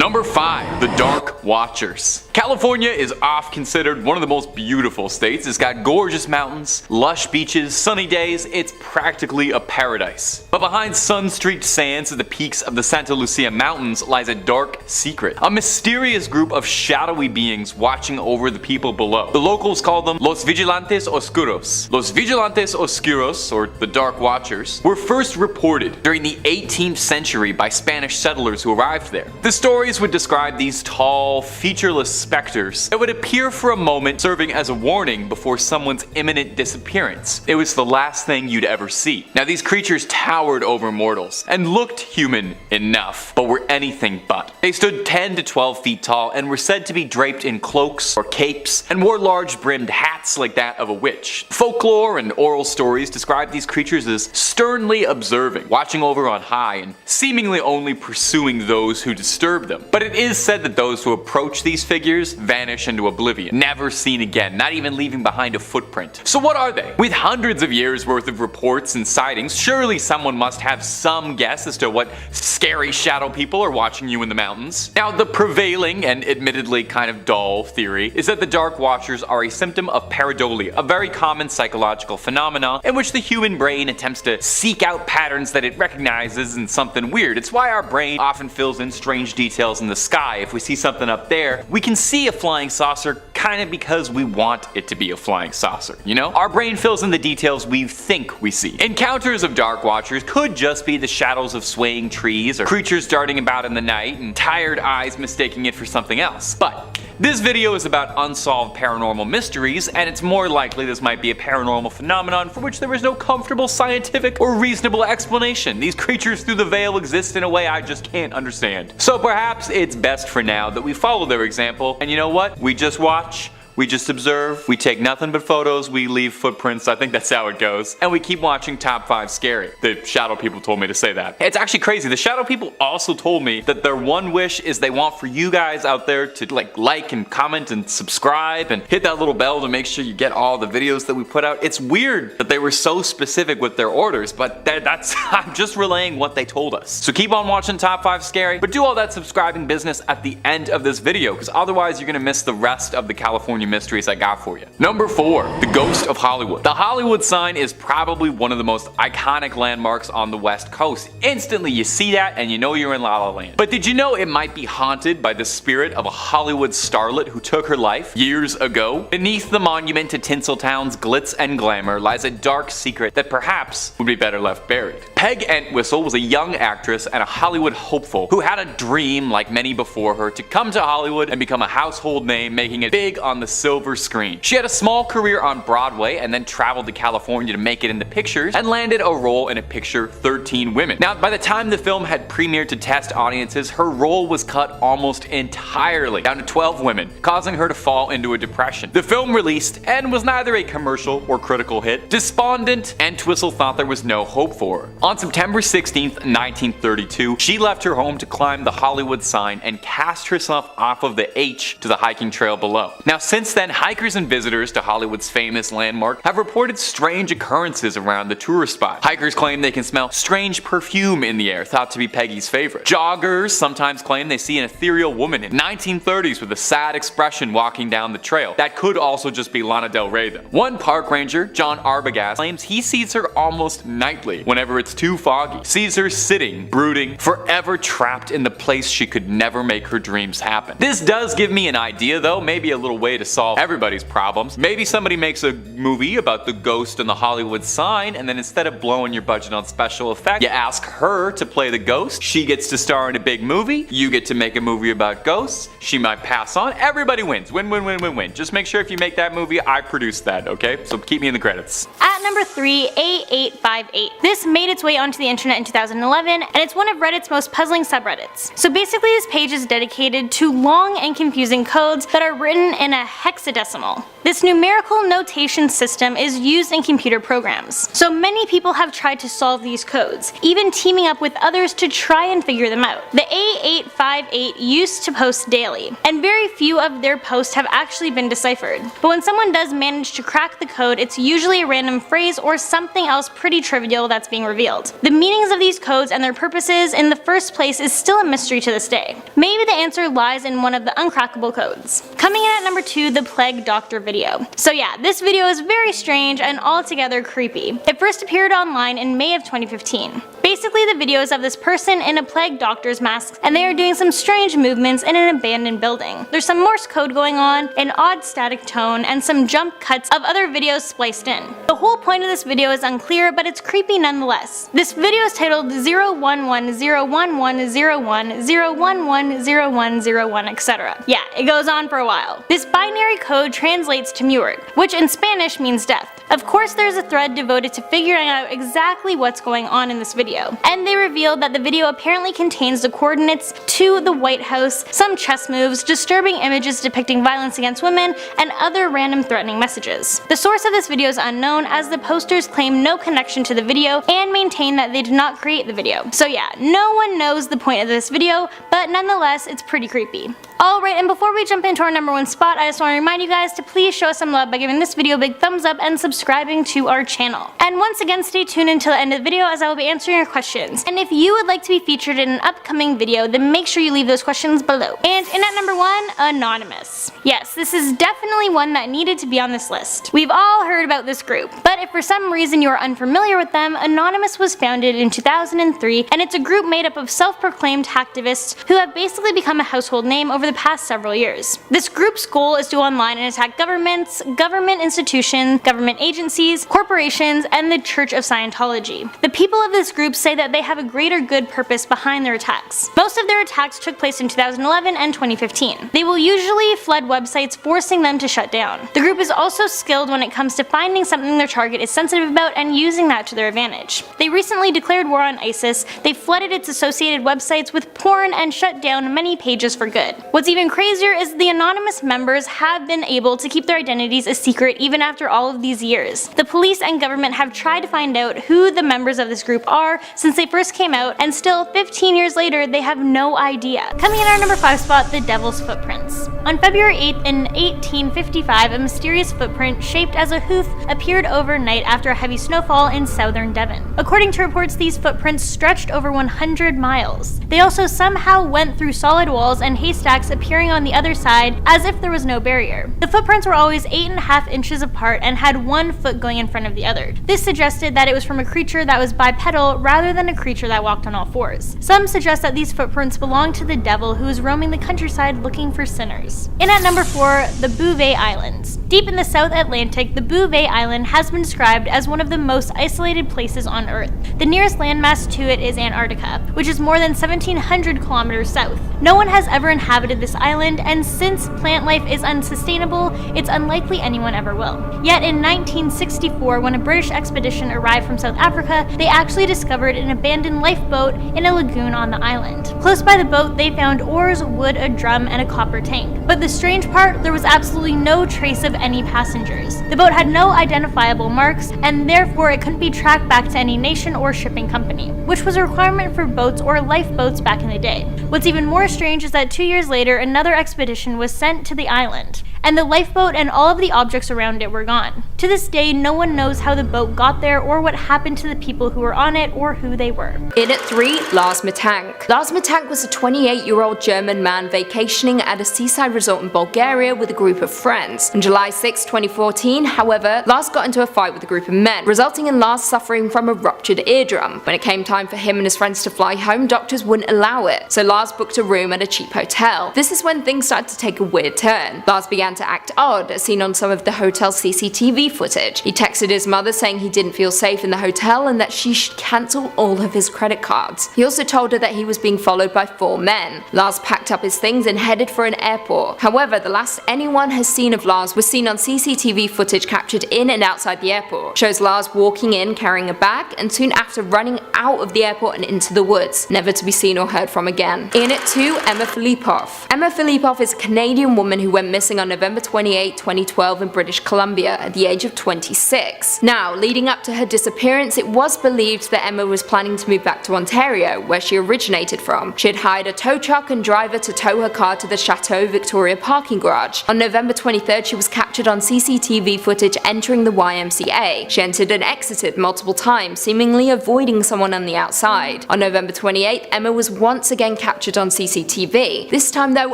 Number 5. The Dark Watchers. California is oft considered one of the most beautiful states. It's got gorgeous mountains, lush beaches, sunny days. It's practically a paradise. But behind sun-streaked sands at the peaks of the Santa Lucia Mountains lies a dark secret. A mysterious group of shadowy beings watching over the people below. The locals call them Los Vigilantes Oscuros. Los Vigilantes Oscuros, or the Dark Watchers, were first reported during the 18th century by Spanish settlers who arrived there. The stories would describe these tall, featureless specters that would appear for a moment, serving as a warning before someone's imminent disappearance. It was the last thing you'd ever see. Now, these creatures towered over mortals and looked human enough, but were anything but. They stood 10 to 12 feet tall and were said to be draped in cloaks or capes and wore large brimmed hats like that of a witch. Folklore and oral stories describe these creatures as sternly observing, watching over on high, and seemingly only pursuing those who disturb them. But it is said that those who approach these figures vanish into oblivion, never seen again, not even leaving behind a footprint. So what are they? With hundreds of years worth of reports and sightings, surely someone must have some guess as to what scary shadow people are watching you in the mountains. Now, the prevailing and admittedly kind of dull theory is that the Dark Watchers are a symptom of pareidolia, a very common psychological phenomenon in which the human brain attempts to seek out patterns that it recognizes in something weird. It's why our brain often fills in strange details in the sky. If we see something up there, we can see a flying saucer kind of because we want it to be a flying saucer, you know? Our brain fills in the details we think we see. Encounters of Dark Watchers could just be the shadows of swaying trees or creatures darting about in the night and tired eyes mistaking it for something else. But this video is about unsolved paranormal mysteries, and it's more likely this might be a paranormal phenomenon for which there is no comfortable scientific or reasonable explanation. These creatures through the veil exist in a way I just can't understand. So perhaps it's best for now that we follow their example, and you know what? We just watch. We just observe, we take nothing but photos, we leave footprints, I think that's how it goes. And we keep watching Top 5 Scary. The shadow people told me to say that. It's actually crazy, the shadow people also told me that their one wish is they want for you guys out there to like and comment and subscribe and hit that little bell to make sure you get all the videos that we put out. It's weird that they were so specific with their orders, but that's I'm just relaying what they told us. So keep on watching Top 5 Scary, but do all that subscribing business at the end of this video, because otherwise you're gonna miss the rest of the California mysteries I got for you. Number 4. The Ghost of Hollywood. The Hollywood sign is probably one of the most iconic landmarks on the West Coast. Instantly you see that and you know you're in La La Land. But did you know it might be haunted by the spirit of a Hollywood starlet who took her life years ago? Beneath the monument to Tinseltown's glitz and glamour lies a dark secret that perhaps would be better left buried. Peg Entwistle was a young actress and a Hollywood hopeful who had a dream, like many before her, to come to Hollywood and become a household name, making it big on the silver screen. She had a small career on Broadway and then traveled to California to make it in the pictures and landed a role in a picture 13 Women. Now, by the time the film had premiered to test audiences, her role was cut almost entirely down to 12 women, causing her to fall into a depression. The film released and was neither a commercial or critical hit. Despondent, Entwistle thought there was no hope for her. On September 16th, 1932, she left her home to climb the Hollywood sign and cast herself off of the H to the hiking trail below. Now, since then, hikers and visitors to Hollywood's famous landmark have reported strange occurrences around the tourist spot. Hikers claim they can smell strange perfume in the air, thought to be Peggy's favorite. Joggers sometimes claim they see an ethereal woman in 1930s with a sad expression walking down the trail. That could also just be Lana Del Rey though. One park ranger, John Arbogast, claims he sees her almost nightly whenever it's too foggy. Sees her sitting, brooding, forever trapped in the place she could never make her dreams happen. This does give me an idea though, maybe a little way to solve everybody's problems. Maybe somebody makes a movie about the ghost and the Hollywood sign, and then instead of blowing your budget on special effects, you ask her to play the ghost. She gets to star in a big movie. You get to make a movie about ghosts. She might pass on. Everybody wins. Win, win, win, win, win. Just make sure if you make that movie, I produce that, okay? So keep me in the credits. At number 3, A858. This made its way onto the internet in 2011, and it's one of Reddit's most puzzling subreddits. So basically this page is dedicated to long and confusing codes that are written in a hexadecimal. This numerical notation system is used in computer programs. So many people have tried to solve these codes, even teaming up with others to try and figure them out. The A858 used to post daily, and very few of their posts have actually been deciphered. But when someone does manage to crack the code, it's usually a random phrase or something else pretty trivial that's being revealed. world. The meanings of these codes and their purposes in the first place is still a mystery to this day. Maybe the answer lies in one of the uncrackable codes. Coming in at number 2, the Plague Doctor video. So yeah, this video is very strange and altogether creepy. It first appeared online in May of 2015. Basically, the video is of this person in a plague doctor's mask, and they are doing some strange movements in an abandoned building. There's some Morse code going on, an odd static tone, and some jump cuts of other videos spliced in. The whole point of this video is unclear, but it's creepy nonetheless. This video is titled 011011101110101, etc. Yeah, it goes on for a while. This binary code translates to Muert, which in Spanish means death. Of course, there's a thread devoted to figuring out exactly what's going on in this video, and they revealed that the video apparently contains the coordinates to the White House, some chess moves, disturbing images depicting violence against women, and other random threatening messages. The source of this video is unknown, as the posters claim no connection to the video and maintain that they did not create the video. So yeah, no one knows the point of this video, but nonetheless, it's pretty creepy. Alright, and before we jump into our number 1 spot, I just want to remind you guys to please show us some love by giving this video a big thumbs up and subscribing to our channel. And once again, stay tuned until the end of the video as I will be answering your questions. And if you would like to be featured in an upcoming video, then make sure you leave those questions below. And in at number 1, Anonymous. Yes, this is definitely one that needed to be on this list. We've all heard about this group, but if for some reason you are unfamiliar with them, Anonymous was founded in 2003, and it's a group made up of self-proclaimed hacktivists who have basically become a household name over the past several years. This group's goal is to go online and attack governments, government institutions, government agencies, corporations, and the Church of Scientology. The people of this group say that they have a greater good purpose behind their attacks. Most of their attacks took place in 2011 and 2015. They will usually flood websites, forcing them to shut down. The group is also skilled when it comes to finding something their target is sensitive about and using that to their advantage. They recently declared war on ISIS, they flooded its associated websites with porn and shut down many pages for good. What's even crazier is the anonymous members have been able to keep their identities a secret even after all of these years. The police and government have tried to find out who the members of this group are since they first came out, and still 15 years later they have no idea. Coming in our number 5 spot, the Devil's Footprints. On February 8th in 1855, a mysterious footprint shaped as a hoof appeared overnight after a heavy snowfall in southern Devon. According to reports, these footprints stretched over 100 miles. They also somehow went through solid walls and haystacks, appearing on the other side as if there was no barrier. The footprints were always 8.5 inches apart and had 1 foot going in front of the other. This suggested that it was from a creature that was bipedal rather than a creature that walked on all fours. Some suggest that these footprints belong to the devil who is roaming the countryside looking for sinners. In at number 4, the Bouet Islands. Deep in the South Atlantic, the Bouvet Island has been described as one of the most isolated places on Earth. The nearest landmass to it is Antarctica, which is more than 1,700 kilometers south. No one has ever inhabited this island, and since plant life is unsustainable, it's unlikely anyone ever will. Yet in 1964, when a British expedition arrived from South Africa, they actually discovered an abandoned lifeboat in a lagoon on the island. Close by the boat, they found oars, wood, a drum, and a copper tank. But the strange part, there was absolutely no trace of any passengers. The boat had no identifiable marks, and therefore it couldn't be tracked back to any nation or shipping company, which was a requirement for boats or lifeboats back in the day. What's even more strange is that 2 years later, another expedition was sent to the island, and the lifeboat and all of the objects around it were gone. To this day, no one knows how the boat got there or what happened to the people who were on it or who they were. In at 3, Lars Maten. Lars Maten was a 28-year-old German man vacationing at a seaside resort in Bulgaria with a group of friends. On July 6, 2014, however, Lars got into a fight with a group of men, resulting in Lars suffering from a ruptured eardrum. When it came time for him and his friends to fly home, doctors wouldn't allow it, so Lars booked a room at a cheap hotel. This is when things started to take a weird turn. Lars began to act odd, as seen on some of the hotel's CCTV footage. He texted his mother saying he didn't feel safe in the hotel and that she should cancel all of his credit cards. He also told her that he was being followed by 4 men. Lars packed up his things and headed for an airport. However, the last anyone has seen of Lars was seen on CCTV footage captured in and outside the airport. Shows Lars walking in carrying a bag and soon after running out of the airport and into the woods, never to be seen or heard from again. In at 2, Emma Filipof. Emma Filipof is a Canadian woman who went missing on November November 28, 2012 in British Columbia at the age of 26. Now, leading up to her disappearance, it was believed that Emma was planning to move back to Ontario, where she originated from. She had hired a tow truck and driver to tow her car to the Chateau Victoria parking garage. On November 23rd, she was captured on CCTV footage entering the YMCA. She entered and exited multiple times, seemingly avoiding someone on the outside. On November 28th, Emma was once again captured on CCTV, this time though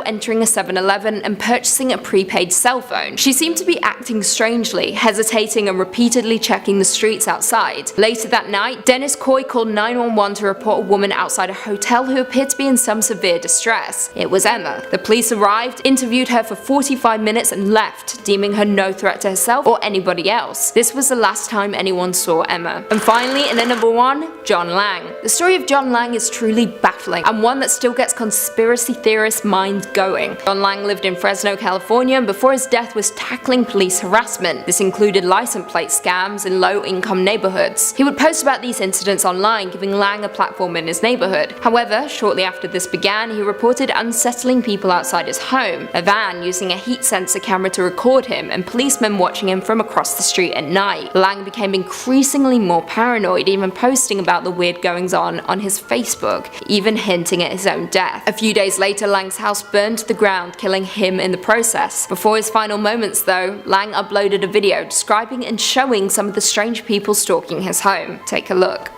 entering a 7-Eleven and purchasing a prepaid cell phone. She seemed to be acting strangely, hesitating and repeatedly checking the streets outside. Later that night, Dennis Coy called 911 to report a woman outside a hotel who appeared to be in some severe distress. It was Emma. The police arrived, interviewed her for 45 minutes and left, deeming her no threat to herself or anybody else. This was the last time anyone saw Emma. And finally, in at number 1, John Lang. The story of John Lang is truly baffling, and one that still gets conspiracy theorists' minds going. John Lang lived in Fresno, California, and before his death was tackling police harassment. This included license plate scams in low-income neighborhoods. He would post about these incidents online, giving Lang a platform in his neighborhood. However, shortly after this began, he reported unsettling people outside his home, a van using a heat sensor camera to record him, and policemen watching him from across the street at night. Lang became increasingly more paranoid, even posting about the weird goings-on on his Facebook, even hinting at his own death. A few days later, Lang's house burned to the ground, killing him in the process. Before his final moments though, Lang uploaded a video describing and showing some of the strange people stalking his home. Take a look.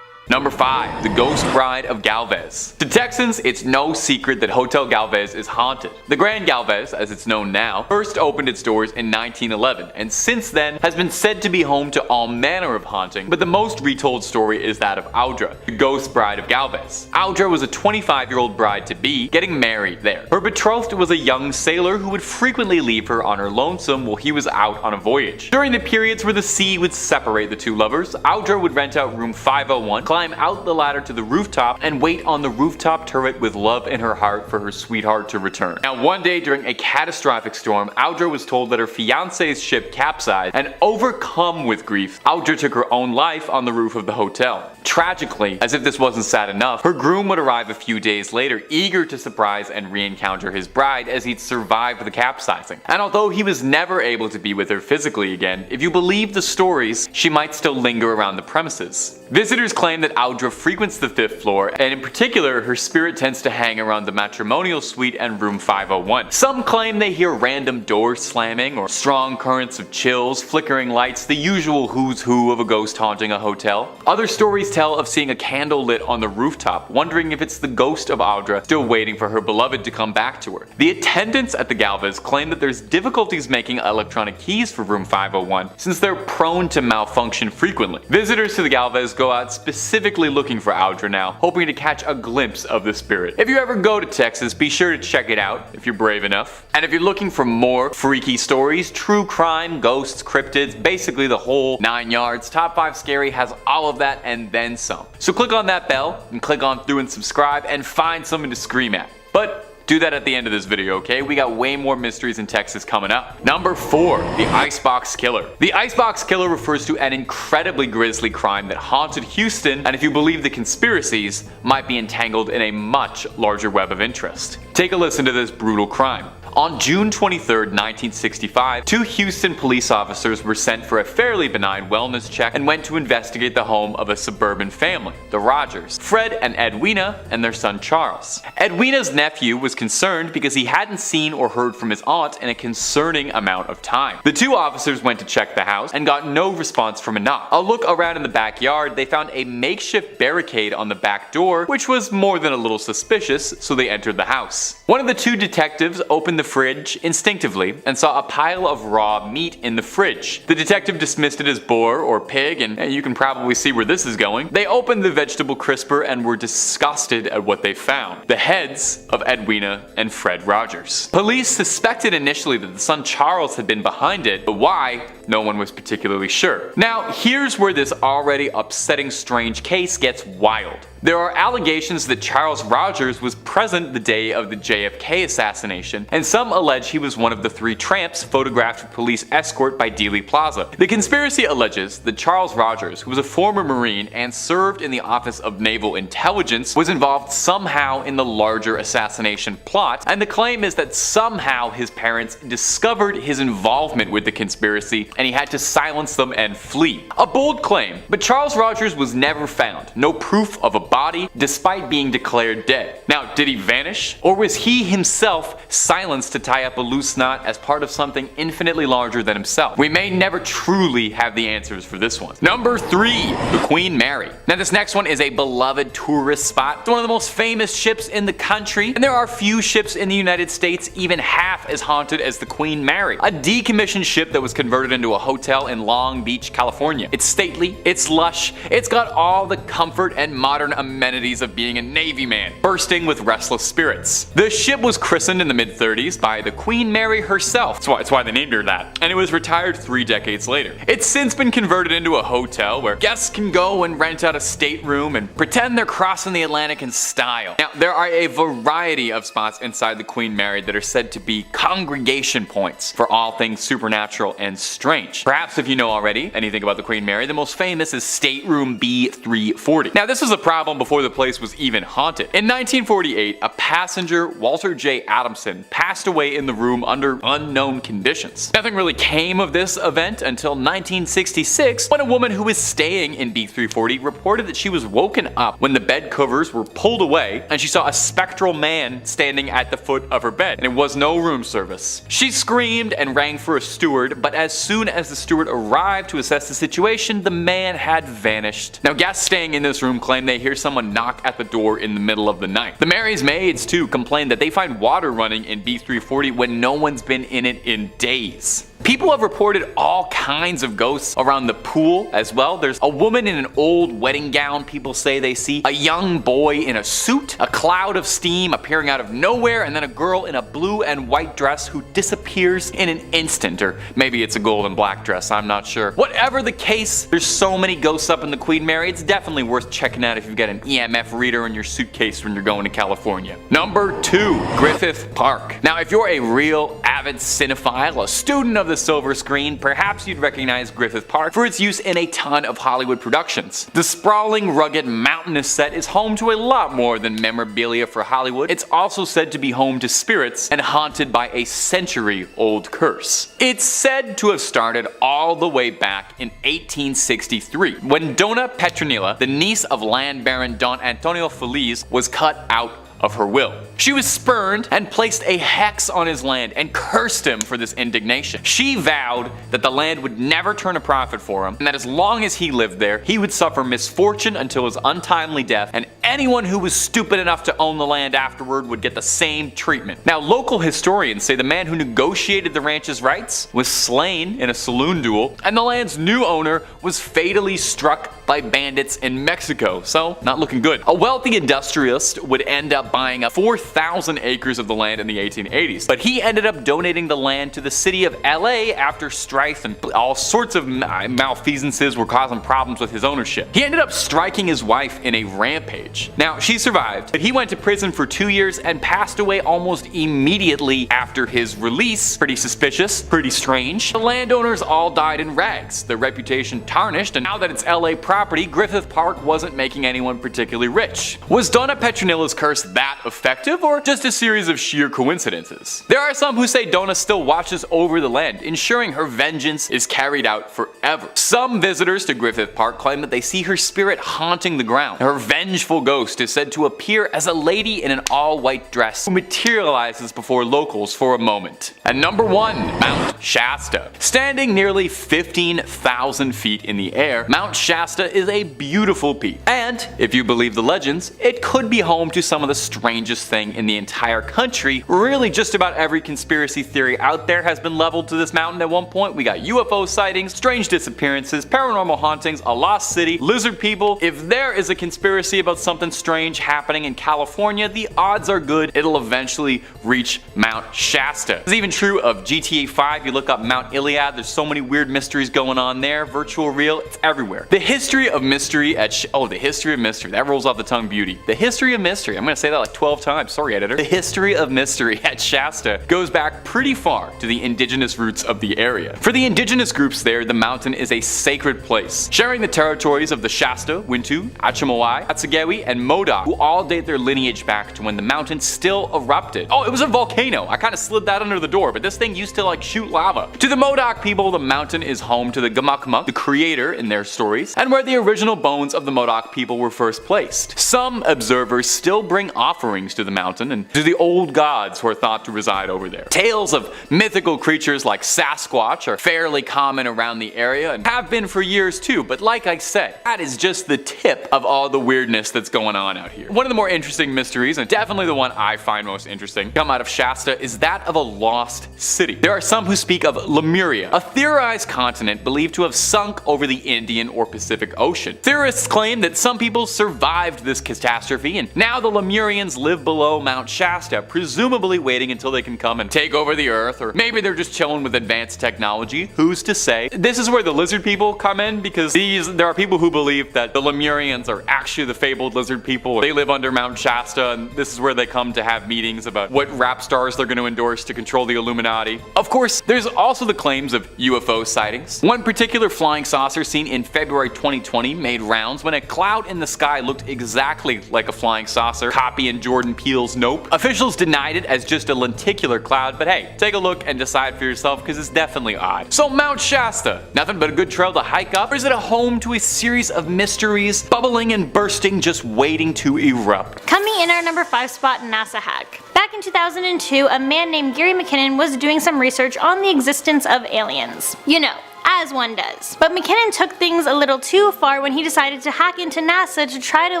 Number 5. The Ghost Bride of Galvez. To Texans, it's no secret that Hotel Galvez is haunted. The Grand Galvez, as it's known now, first opened its doors in 1911, and since then has been said to be home to all manner of haunting, but the most retold story is that of Audra, the Ghost Bride of Galvez. Audra was a 25-year-old bride-to-be getting married there. Her betrothed was a young sailor who would frequently leave her on her lonesome while he was out on a voyage. During the periods where the sea would separate the two lovers, Audra would rent out room 501, climb out the ladder to the rooftop, and wait on the rooftop turret with love in her heart for her sweetheart to return. Now, one day during a catastrophic storm, Audra was told that her fiance's ship capsized, and overcome with grief, Audra took her own life on the roof of the hotel. Tragically, as if this wasn't sad enough, her groom would arrive a few days later, eager to surprise and re-encounter his bride as he'd survived the capsizing. And although he was never able to be with her physically again, if you believe the stories, she might still linger around the premises. Visitors claim that Audra frequents the 5th floor, and in particular, her spirit tends to hang around the matrimonial suite and room 501. Some claim they hear random doors slamming, or strong currents of chills, flickering lights, the usual who's who of a ghost haunting a hotel. Other stories tell of seeing a candle lit on the rooftop, wondering if it's the ghost of Audra still waiting for her beloved to come back to her. The attendants at the Galvez claim that there's difficulties making electronic keys for room 501, since they're prone to malfunction frequently. Visitors to the Galvez go out specifically looking for Audra now, hoping to catch a glimpse of the spirit. If you ever go to Texas, be sure to check it out if you're brave enough. And if you're looking for more freaky stories, true crime, ghosts, cryptids, basically the whole 9 yards, Top 5 Scary has all of that and then some. So click on that bell and click on through and subscribe and find something to scream at. But do that at the end of this video, okay? We got way more mysteries in Texas coming up. Number 4. The Ice Boox Killer. The Ice Boox Killer refers to an incredibly grisly crime that haunted Houston, and if you believe the conspiracies, might be entangled in a much larger web of interest. Take a listen to this brutal crime. On June 23, 1965, 2 Houston police officers were sent for a fairly benign wellness check and went to investigate the home of a suburban family, the Rogers, Fred and Edwina, and their son Charles. Edwina's nephew was concerned because he hadn't seen or heard from his aunt in a concerning amount of time. The 2 officers went to check the house and got no response from a knock. A look around in the backyard, they found a makeshift barricade on the back door, which was more than a little suspicious, so they entered the house. One of the 2 detectives opened the fridge instinctively and saw a pile of raw meat in the fridge. The detective dismissed it as boar or pig, and you can probably see where this is going. They opened the vegetable crisper and were disgusted at what they found: the heads of Edwina and Fred Rogers. Police suspected initially that the son Charles had been behind it, but why, no one was particularly sure. Now, here's where this already upsetting strange case gets wild. There are allegations that Charles Rogers was present the day of the JFK assassination, and some allege he was one of the 3 tramps photographed with police escort by Dealey Plaza. The conspiracy alleges that Charles Rogers, who was a former Marine and served in the Office of Naval Intelligence, was involved somehow in the larger assassination plot, and the claim is that somehow his parents discovered his involvement with the conspiracy and he had to silence them and flee. A bold claim, but Charles Rogers was never found. No proof of a body, despite being declared dead. Now, did he vanish? Or was he himself silenced to tie up a loose knot as part of something infinitely larger than himself? We may never truly have the answers for this one. Number 3. The Queen Mary. Now this next one is a beloved tourist spot. It's one of the most famous ships in the country, and there are few ships in the United States even half as haunted as the Queen Mary. A decommissioned ship that was converted into a hotel in Long Beach, California. It's stately, it's lush, it's got all the comfort and modern amenities of being a Navy man, bursting with restless spirits. The ship was christened in the mid-30s by the Queen Mary herself. That's why they named her that. And it was retired 3 decades later. It's since been converted into a hotel where guests can go and rent out a stateroom and pretend they're crossing the Atlantic in style. Now, there are a variety of spots inside the Queen Mary that are said to be congregation points for all things supernatural and strange. Perhaps if you know already anything about the Queen Mary, the most famous is Stateroom B340. Now, this was a problem before the place was even haunted. In 1948, a passenger, Walter J. Adamson, passed away in the room under unknown conditions. Nothing really came of this event until 1966, when a woman who was staying in B340 reported that she was woken up when the bed covers were pulled away and she saw a spectral man standing at the foot of her bed, and it was no room service. She screamed and rang for a steward, but as soon as the steward arrived to assess the situation, the man had vanished. Now, guests staying in this room claim they hear someone knock at the door in the middle of the night. The Mary's maids too complain that they find water running in B340 when no one's been in it in days. People have reported all kinds of ghosts around the pool as well. There's a woman in an old wedding gown people say they see, a young boy in a suit, a cloud of steam appearing out of nowhere, and then a girl in a blue and white dress who disappears in an instant, or maybe it's a gold and black dress, I'm not sure. Whatever the case, there's so many ghosts up in the Queen Mary, it's definitely worth checking out if you've got an EMF reader in your suitcase when you're going to California. Number 2. Griffith Park. Now, if you're a real avid cinephile, a student of the silver screen, perhaps you'd recognize Griffith Park for its use in a ton of Hollywood productions. The sprawling, rugged, mountainous set is home to a lot more than memorabilia for Hollywood. It's also said to be home to spirits and haunted by a century-old curse. It's said to have started all the way back in 1863, when Donna Petronilla, the niece of land baron Don Antonio Feliz, was cut out of her will. She was spurned and placed a hex on his land and cursed him for this indignation. She vowed that the land would never turn a profit for him, and that as long as he lived there, he would suffer misfortune until his untimely death, and anyone who was stupid enough to own the land afterward would get the same treatment. Now, local historians say the man who negotiated the ranch's rights was slain in a saloon duel, and the land's new owner was fatally struck by bandits in Mexico, so not looking good. A wealthy industrialist would end up buying up 4,000 acres of the land in the 1880s, but he ended up donating the land to the city of LA after strife and all sorts of malfeasances were causing problems with his ownership. He ended up striking his wife in a rampage. Now, she survived, but he went to prison for 2 years and passed away almost immediately after his release. Pretty suspicious, pretty strange. The landowners all died in rags, their reputation tarnished, and now that it's LA property, Griffith Park wasn't making anyone particularly rich. Was Donna Petronilla's curse that effective, or just a series of sheer coincidences? There are some who say Donna still watches over the land, ensuring her vengeance is carried out forever. Some visitors to Griffith Park claim that they see her spirit haunting the ground. Her vengeful ghost is said to appear as a lady in an all-white dress who materializes before locals for a moment. And number 1, Mount Shasta. Standing nearly 15,000 feet in the air, Mount Shasta is a beautiful peak. And, if you believe the legends, it could be home to some of the strangest thing in the entire country. Really, just about every conspiracy theory out there has been leveled to this mountain at one point. We got UFO sightings, strange disappearances, paranormal hauntings, a lost city, lizard people. If there is a conspiracy about something strange happening in California, the odds are good it'll eventually reach Mount Shasta. It's even true of GTA 5. You look up Mount Iliad, there's so many weird mysteries going on there. Virtual, real, it's everywhere. The history of mystery at the history of mystery. That rolls off the tongue beauty. The history of mystery. I'm gonna say that that like 12 times, sorry editor. The history of mystery at Shasta goes back pretty far to the indigenous roots of the area. For the indigenous groups there, the mountain is a sacred place, sharing the territories of the Shasta, Wintu, Achimawai, Atsagewi, and Modoc, who all date their lineage back to when the mountain still erupted. Oh, it was a volcano. I kind of slid that under the door, but this thing used to like shoot lava. To the Modoc people, the mountain is home to the Gamakmak, the creator in their stories, and where the original bones of the Modoc people were first placed. Some observers still bring offerings to the mountain and to the old gods who are thought to reside over there. Tales of mythical creatures like Sasquatch are fairly common around the area and have been for years too, but like I said, that is just the tip of all the weirdness that's going on out here. One of the more interesting mysteries, and definitely the one I find most interesting, come out of Shasta is that of a lost city. There are some who speak of Lemuria, a theorized continent believed to have sunk over the Indian or Pacific Ocean. Theorists claim that some people survived this catastrophe and now the Lemurians live below Mount Shasta, presumably waiting until they can come and take over the earth, or maybe they're just chilling with advanced technology, who's to say. This is where the lizard people come in, because there are people who believe that the Lemurians are actually the fabled lizard people. They live under Mount Shasta and this is where they come to have meetings about what rap stars they're going to endorse to control the Illuminati. Of course, there's also the claims of UFO sightings. One particular flying saucer seen in February 2020 made rounds when a cloud in the sky looked exactly like a flying saucer, copying Jordan Peele's Nope. Officials denied it as just a lenticular cloud, but hey, take a look and decide for yourself because it's definitely odd. So Mount Shasta, nothing but a good trail to hike up, or is it a home to a series of mysteries, bubbling and bursting, just waiting to erupt? Coming in our number 5 spot, NASA hack. Back in 2002, a man named Gary McKinnon was doing some research on the existence of aliens. You know, as one does. But McKinnon took things a little too far when he decided to hack into NASA to try to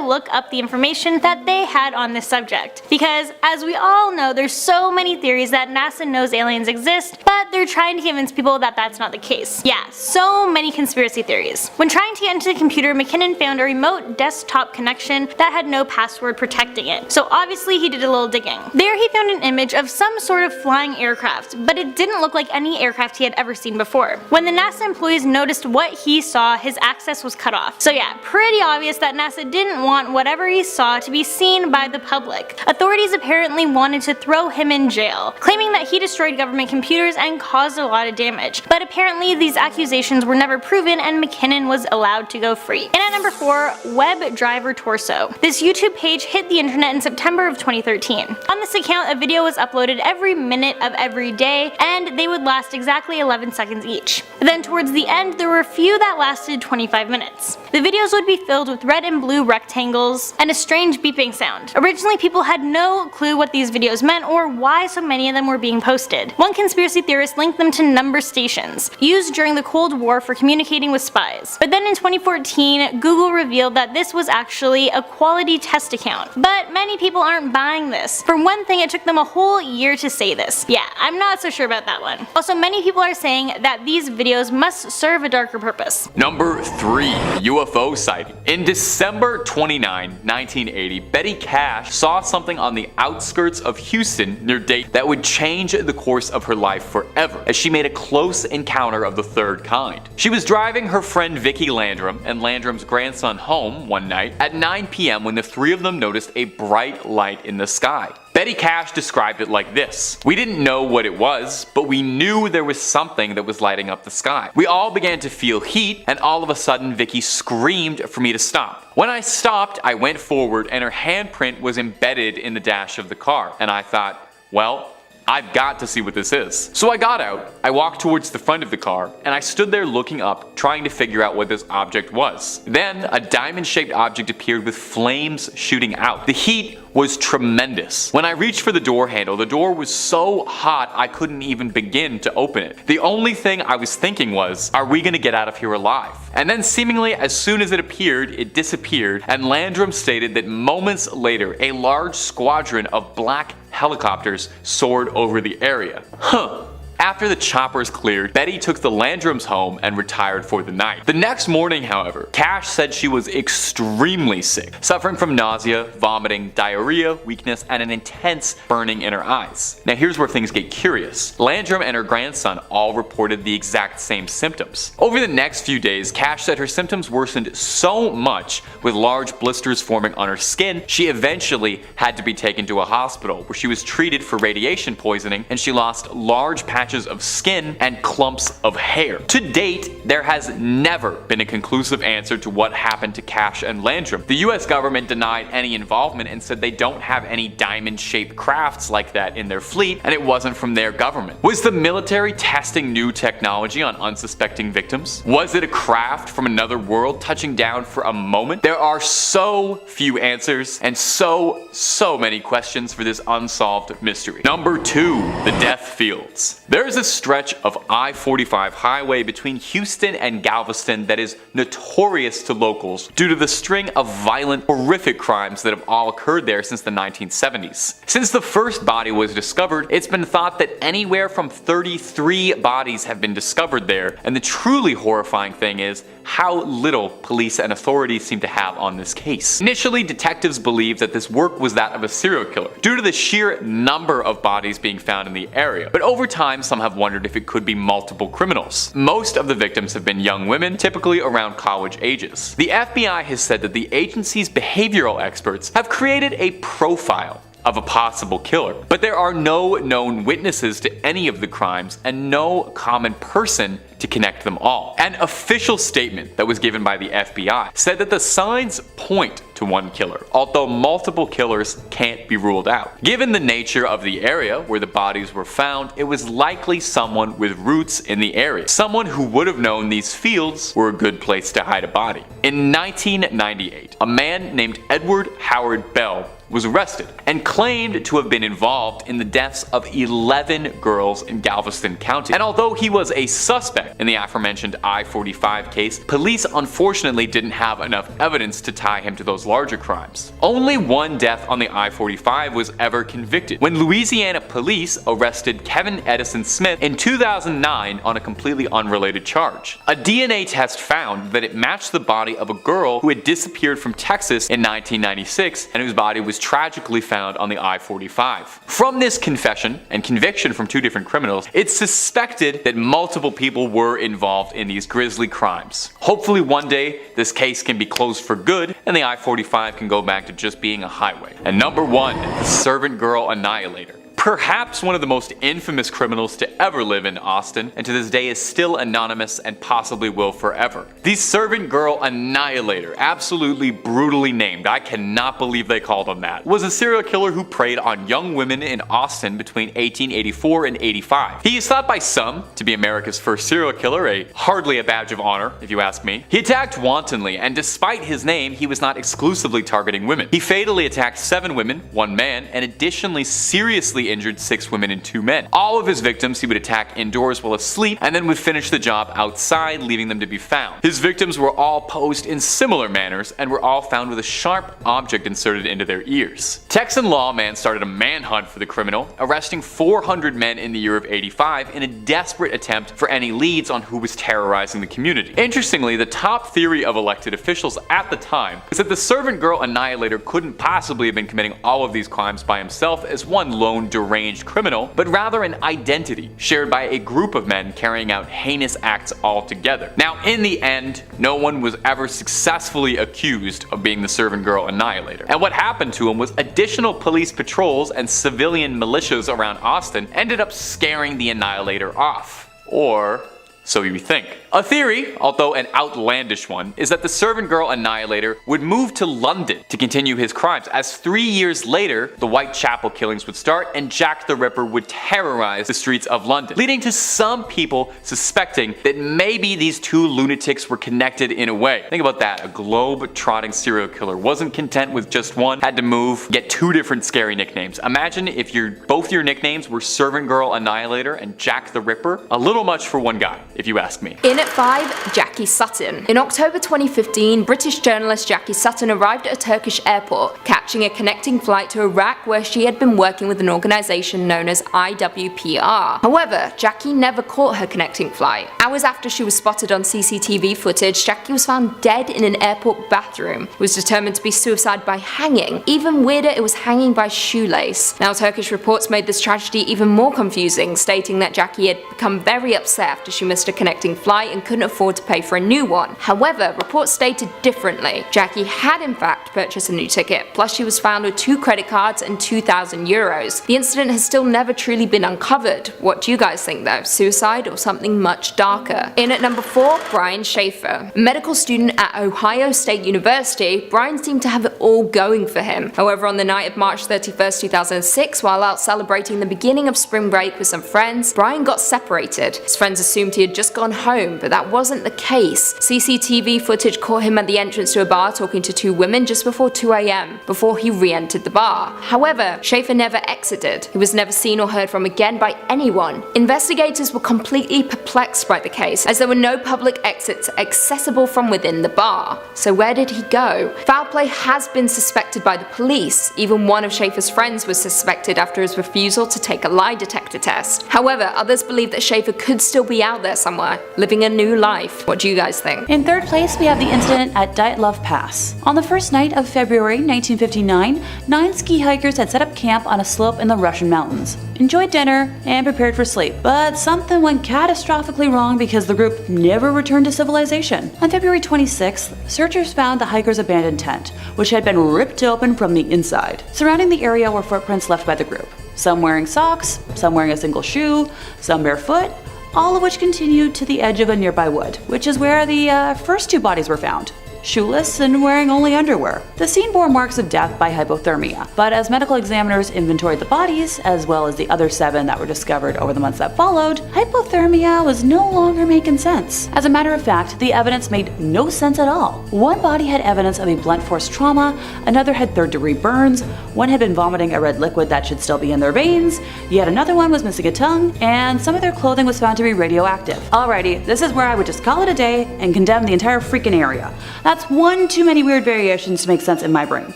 look up the information that they had on this subject. Because, as we all know, there's so many theories that NASA knows aliens exist, but they're trying to convince people that that's not the case. Yeah, so many conspiracy theories. When trying to get into the computer, McKinnon found a remote desktop connection that had no password protecting it. So obviously he did a little digging. There he found an image of some sort of flying aircraft, but it didn't look like any aircraft he had ever seen before. When the NASA employees noticed what he saw, his access was cut off. So yeah, pretty obvious that NASA didn't want whatever he saw to be seen by the public. Authorities apparently wanted to throw him in jail, claiming that he destroyed government computers and caused a lot of damage. But apparently these accusations were never proven and McKinnon was allowed to go free. And at number 4, Web Driver Torso. This YouTube page hit the internet in September of 2013. On this account, a video was uploaded every minute of every day, and they would last exactly 11 seconds each. Then towards the end, there were a few that lasted 25 minutes. The videos would be filled with red and blue rectangles and a strange beeping sound. Originally, people had no clue what these videos meant or why so many of them were being posted. One conspiracy theorist linked them to number stations, used during the Cold War for communicating with spies. But then in 2014, Google revealed that this was actually a quality test account. But many people aren't buying this. For one thing, it took them a whole year to say this. Yeah, I'm not so sure about that one. Also, many people are saying that these videos must serve a darker purpose. Number 3. UFO sighting. In December 29, 1980, Betty Cash saw something on the outskirts of Houston near Dayton that would change the course of her life forever, as she made a close encounter of the third kind. She was driving her friend Vicki Landrum and Landrum's grandson home one night at 9 p.m. when the three of them noticed a bright light in the sky. Betty Cash described it like this: "We didn't know what it was, but we knew there was something that was lighting up the sky. We all began to feel heat, and all of a sudden Vicki screamed for me to stop. When I stopped, I went forward and her handprint was embedded in the dash of the car, and I thought, well, I've got to see what this is. So I got out, I walked towards the front of the car, and I stood there looking up, trying to figure out what this object was. Then a diamond-shaped object appeared with flames shooting out. The heat was tremendous. When I reached for the door handle, the door was so hot I couldn't even begin to open it. The only thing I was thinking was, are we gonna get out of here alive? And then seemingly as soon as it appeared, it disappeared, and Landrum stated that moments later, a large squadron of black helicopters soared over the area." Huh. After the choppers cleared, Betty took the Landrums home and retired for the night. The next morning, however, Cash said she was extremely sick, suffering from nausea, vomiting, diarrhea, weakness, and an intense burning in her eyes. Now here's where things get curious. Landrum and her grandson all reported the exact same symptoms. Over the next few days, Cash said her symptoms worsened so much, with large blisters forming on her skin, she eventually had to be taken to a hospital where she was treated for radiation poisoning, and she lost large patches of skin and clumps of hair. To date, there has never been a conclusive answer to what happened to Cash and Landrum. The US government denied any involvement and said they don't have any diamond-shaped crafts like that in their fleet, and it wasn't from their government. Was the military testing new technology on unsuspecting victims? Was it a craft from another world touching down for a moment? There are so few answers and so many questions for this unsolved mystery. Number 2, the death fields. There is a stretch of I-45 highway between Houston and Galveston that is notorious to locals due to the string of violent, horrific crimes that have all occurred there since the 1970s. Since the first body was discovered, it's been thought that anywhere from 33 bodies have been discovered there, and the truly horrifying thing is how little police and authorities seem to have on this case. Initially, detectives believed that this work was that of a serial killer, due to the sheer number of bodies being found in the area, but over time some have wondered if it could be multiple criminals. Most of the victims have been young women, typically around college ages. The FBI has said that the agency's behavioral experts have created a profile of a possible killer, but there are no known witnesses to any of the crimes and no common person to connect them all. An official statement that was given by the FBI said that the signs point to one killer, although multiple killers can't be ruled out. Given the nature of the area where the bodies were found, it was likely someone with roots in the area, someone who would have known these fields were a good place to hide a body. In 1998, a man named Edward Howard Bell was arrested and claimed to have been involved in the deaths of 11 girls in Galveston County. And although he was a suspect in the aforementioned I-45 case, police unfortunately didn't have enough evidence to tie him to those larger crimes. Only one death on the I-45 was ever convicted, when Louisiana police arrested Kevin Edison Smith in 2009 on a completely unrelated charge. A DNA test found that it matched the body of a girl who had disappeared from Texas in 1996 and whose body was tragically found on the I-45. From this confession and conviction from two different criminals, it's suspected that multiple people were involved in these grisly crimes. Hopefully one day this case can be closed for good and the I-45 can go back to just being a highway. And number 1, the servant girl Annihilator. Perhaps one of the most infamous criminals to ever live in Austin, and to this day is still anonymous and possibly will forever. The servant girl Annihilator, absolutely brutally named, I cannot believe they called him that, was a serial killer who preyed on young women in Austin between 1884 and 85. He is thought by some to be America's first serial killer, hardly a badge of honor if you ask me. He attacked wantonly, and despite his name, he was not exclusively targeting women. He fatally attacked 7 women, 1 man, and additionally seriously injured 6 women and 2 men. All of his victims he would attack indoors while asleep and then would finish the job outside, leaving them to be found. His victims were all posed in similar manners and were all found with a sharp object inserted into their ears. Texan lawman started a manhunt for the criminal, arresting 400 men in the year of 85 in a desperate attempt for any leads on who was terrorizing the community. Interestingly, the top theory of elected officials at the time is that the servant girl Annihilator couldn't possibly have been committing all of these crimes by himself as one lone deranged criminal, but rather an identity shared by a group of men carrying out heinous acts all together. Now, in the end, no one was ever successfully accused of being the servant girl Annihilator. And what happened to him was additional police patrols and civilian militias around Austin ended up scaring the Annihilator off. Or so you think. A theory, although an outlandish one, is that the servant girl Annihilator would move to London to continue his crimes, as 3 years later, the Whitechapel killings would start and Jack the Ripper would terrorize the streets of London, leading to some people suspecting that maybe these two lunatics were connected in a way. Think about that, a globe-trotting serial killer wasn't content with just one, had to move, get 2 different scary nicknames. Imagine if both your nicknames were servant girl Annihilator and Jack the Ripper. A little much for one guy, if you ask me. In at 5, Jackie Sutton. In October 2015, British journalist Jackie Sutton arrived at a Turkish airport, catching a connecting flight to Iraq where she had been working with an organization known as IWPR. However, Jackie never caught her connecting flight. Hours after she was spotted on CCTV footage, Jackie was found dead in an airport bathroom. It was determined to be suicide by hanging. Even weirder, it was hanging by shoelace. Now, Turkish reports made this tragedy even more confusing, stating that Jackie had become very upset after she missed a connecting flight and couldn't afford to pay for a new one. However, reports stated differently. Jackie had in fact purchased a new ticket, plus she was found with 2 credit cards and €2,000. The incident has still never truly been uncovered. What do you guys think though? Suicide or something much darker? In at number 4, Brian Schaeffer. A medical student at Ohio State University, Brian seemed to have it all going for him. However, on the night of March 31st, 2006, while out celebrating the beginning of spring break with some friends, Brian got separated. His friends assumed he had just gone home, but that wasn't the case. CCTV footage caught him at the entrance to a bar talking to 2 women just before 2 AM, before he re-entered the bar. However, Schaeffer never exited. He was never seen or heard from again by anyone. Investigators were completely perplexed by the case, as there were no public exits accessible from within the bar. So where did he go? Foul play has been suspected by the police. Even one of Schaeffer's friends was suspected after his refusal to take a lie detector test. However, others believe that Schaeffer could still be out there somewhere, living a new life. What do you guys think? In third place, we have the incident at Dyatlov Pass. On the first night of February 1959, 9 ski hikers had set up camp on a slope in the Russian mountains, enjoyed dinner, and prepared for sleep. But something went catastrophically wrong because the group never returned to civilization. On February 26th, searchers found the hikers' abandoned tent, which had been ripped open from the inside. Surrounding the area were footprints left by the group. Some wearing socks, some wearing a single shoe, some barefoot, all of which continued to the edge of a nearby wood, which is where the first 2 bodies were found. Shoeless and wearing only underwear. The scene bore marks of death by hypothermia, but as medical examiners inventoried the bodies, as well as the other 7 that were discovered over the months that followed, hypothermia was no longer making sense. As a matter of fact, the evidence made no sense at all. One body had evidence of a blunt force trauma, another had 3rd-degree burns, one had been vomiting a red liquid that should still be in their veins, yet another one was missing a tongue, and some of their clothing was found to be radioactive. Alrighty, this is where I would just call it a day and condemn the entire freaking area. That's one too many weird variations to make sense in my brain.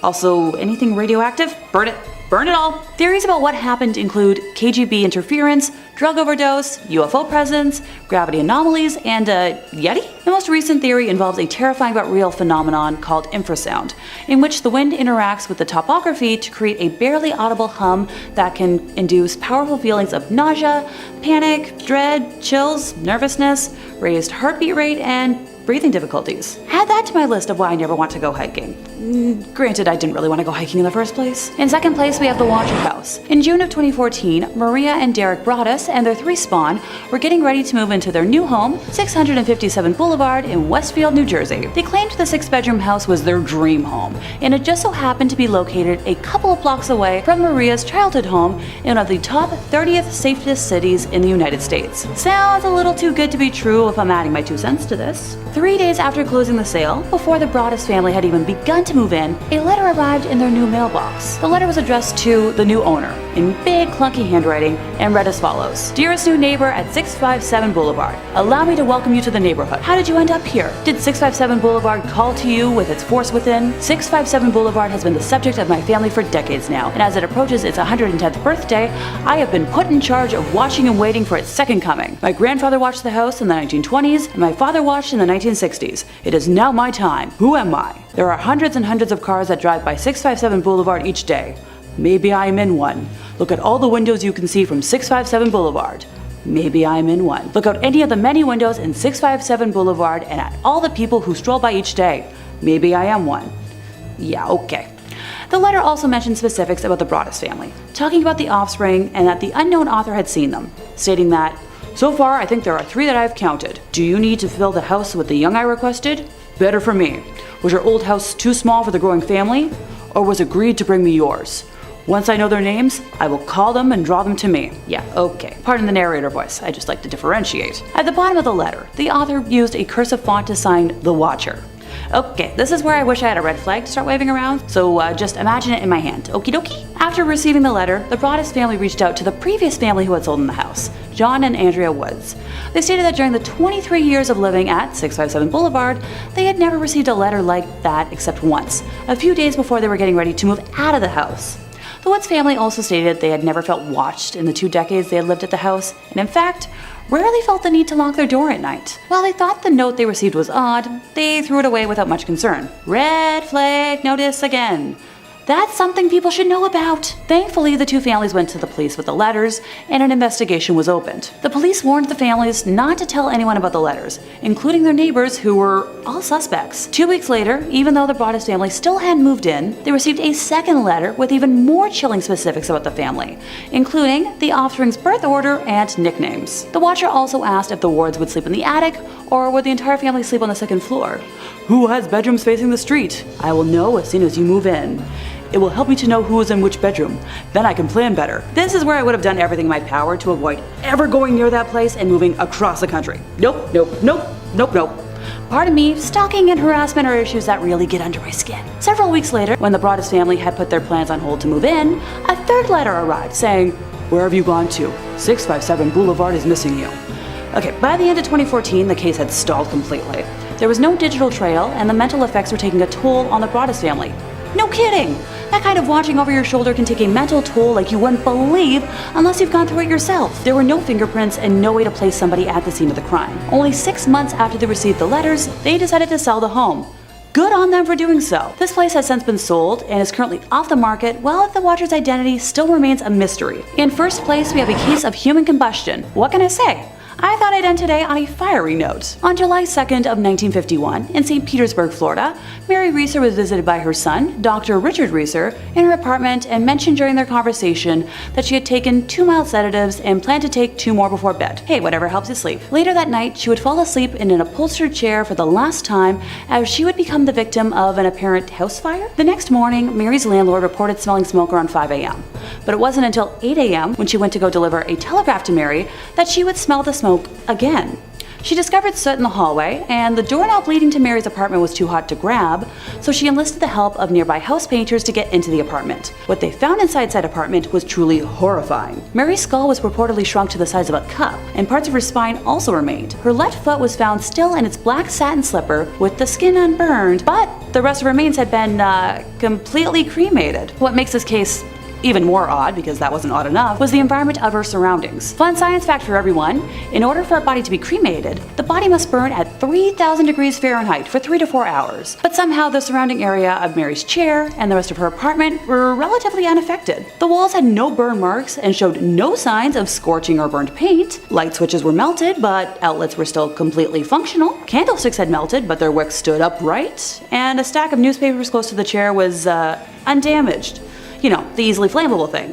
Also, anything radioactive? Burn it. Burn it all. Theories about what happened include KGB interference, drug overdose, UFO presence, gravity anomalies, and a Yeti? The most recent theory involves a terrifying but real phenomenon called infrasound, in which the wind interacts with the topography to create a barely audible hum that can induce powerful feelings of nausea, panic, dread, chills, nervousness, raised heartbeat rate, and breathing difficulties. Add that to my list of why I never want to go hiking. Granted, I didn't really want to go hiking in the first place. In second place, we have the Watcher House. In June of 2014, Maria and Derek Broaddus and their 3 spawn were getting ready to move into their new home, 657 Boulevard in Westfield, New Jersey. They claimed the 6-bedroom house was their dream home, and it just so happened to be located a couple of blocks away from Maria's childhood home in one of the top 30th safest cities in the United States. Sounds a little too good to be true if I'm adding my 2 cents to this. 3 days after closing the sale, before the Broaddus family had even begun to move in, a letter arrived in their new mailbox. The letter was addressed to the new owner, in big clunky handwriting, and read as follows. Dearest new neighbor at 657 Boulevard, allow me to welcome you to the neighborhood. How did you end up here? Did 657 Boulevard call to you with its force within? 657 Boulevard has been the subject of my family for decades now, and as it approaches its 110th birthday, I have been put in charge of watching and waiting for its second coming. My grandfather watched the house in the 1920s, and my father watched in the 1960s. It is now my time. Who am I? There are hundreds and hundreds of cars that drive by 657 Boulevard each day. Maybe I'm in one. Look at all the windows you can see from 657 Boulevard. Maybe I'm in one. Look out any of the many windows in 657 Boulevard and at all the people who stroll by each day. Maybe I am one. Yeah, okay. The letter also mentioned specifics about the Broaddus family, talking about the offspring and that the unknown author had seen them, stating that, so far I think there are 3 that I've counted. Do you need to fill the house with the young I requested? Better for me. Was your old house too small for the growing family? Or was agreed to bring me yours? Once I know their names, I will call them and draw them to me. Yeah, okay. Pardon the narrator voice, I just like to differentiate. At the bottom of the letter, the author used a cursive font to sign The Watcher. Okay, this is where I wish I had a red flag to start waving around, so just imagine it in my hand. Okie dokie? After receiving the letter, the Broaddus family reached out to the previous family who had sold them the house, John and Andrea Woods. They stated that during the 23 years of living at 657 Boulevard, they had never received a letter like that except once, a few days before they were getting ready to move out of the house. The Woods family also stated they had never felt watched in the 2 decades they had lived at the house, and in fact, rarely felt the need to lock their door at night. While they thought the note they received was odd, they threw it away without much concern. Red flag notice again. That's something people should know about. Thankfully, the 2 families went to the police with the letters, and an investigation was opened. The police warned the families not to tell anyone about the letters, including their neighbors who were all suspects. 2 weeks later, even though the Broaddus family still hadn't moved in, they received a second letter with even more chilling specifics about the family, including the offspring's birth order and nicknames. The watcher also asked if the Wards would sleep in the attic, or would the entire family sleep on the 2nd floor. Who has bedrooms facing the street? I will know as soon as you move in. It will help me to know who is in which bedroom. Then I can plan better. This is where I would have done everything in my power to avoid ever going near that place and moving across the country. Nope. Pardon me, stalking and harassment are issues that really get under my skin. Several weeks later, when the Broaddus family had put their plans on hold to move in, a 3rd letter arrived saying, "Where have you gone to? 657 Boulevard is missing you." Okay, by the end of 2014, the case had stalled completely. There was no digital trail, and the mental effects were taking a toll on the Broaddus family. No kidding! That kind of watching over your shoulder can take a mental toll like you wouldn't believe unless you've gone through it yourself. There were no fingerprints and no way to place somebody at the scene of the crime. Only 6 months after they received the letters, they decided to sell the home. Good on them for doing so. This place has since been sold and is currently off the market, while the watcher's identity still remains a mystery. In first place, we have a case of human combustion. What can I say? I thought I'd end today on a fiery note. On July 2nd of 1951, in St. Petersburg, Florida, Mary Reeser was visited by her son, Dr. Richard Reeser, in her apartment and mentioned during their conversation that she had taken 2 mild sedatives and planned to take 2 more before bed. Hey, whatever helps you sleep. Later that night, she would fall asleep in an upholstered chair for the last time, as she would become the victim of an apparent house fire. The next morning, Mary's landlord reported smelling smoke around 5 a.m. But it wasn't until 8 a.m. when she went to go deliver a telegraph to Mary that she would smell the smoke again. She discovered soot in the hallway, and the doorknob leading to Mary's apartment was too hot to grab, so she enlisted the help of nearby house painters to get into the apartment. What they found inside said apartment was truly horrifying. Mary's skull was reportedly shrunk to the size of a cup, and parts of her spine also remained. Her left foot was found still in its black satin slipper with the skin unburned, but the rest of her remains had been, completely cremated. What makes this case even more odd, because that wasn't odd enough, was the environment of her surroundings. Fun science fact for everyone: in order for a body to be cremated, the body must burn at 3,000 degrees Fahrenheit for 3 to 4 hours. But somehow the surrounding area of Mary's chair and the rest of her apartment were relatively unaffected. The walls had no burn marks and showed no signs of scorching or burned paint. Light switches were melted, but outlets were still completely functional. Candlesticks had melted, but their wicks stood upright. And a stack of newspapers close to the chair was, undamaged. You know, the easily flammable thing.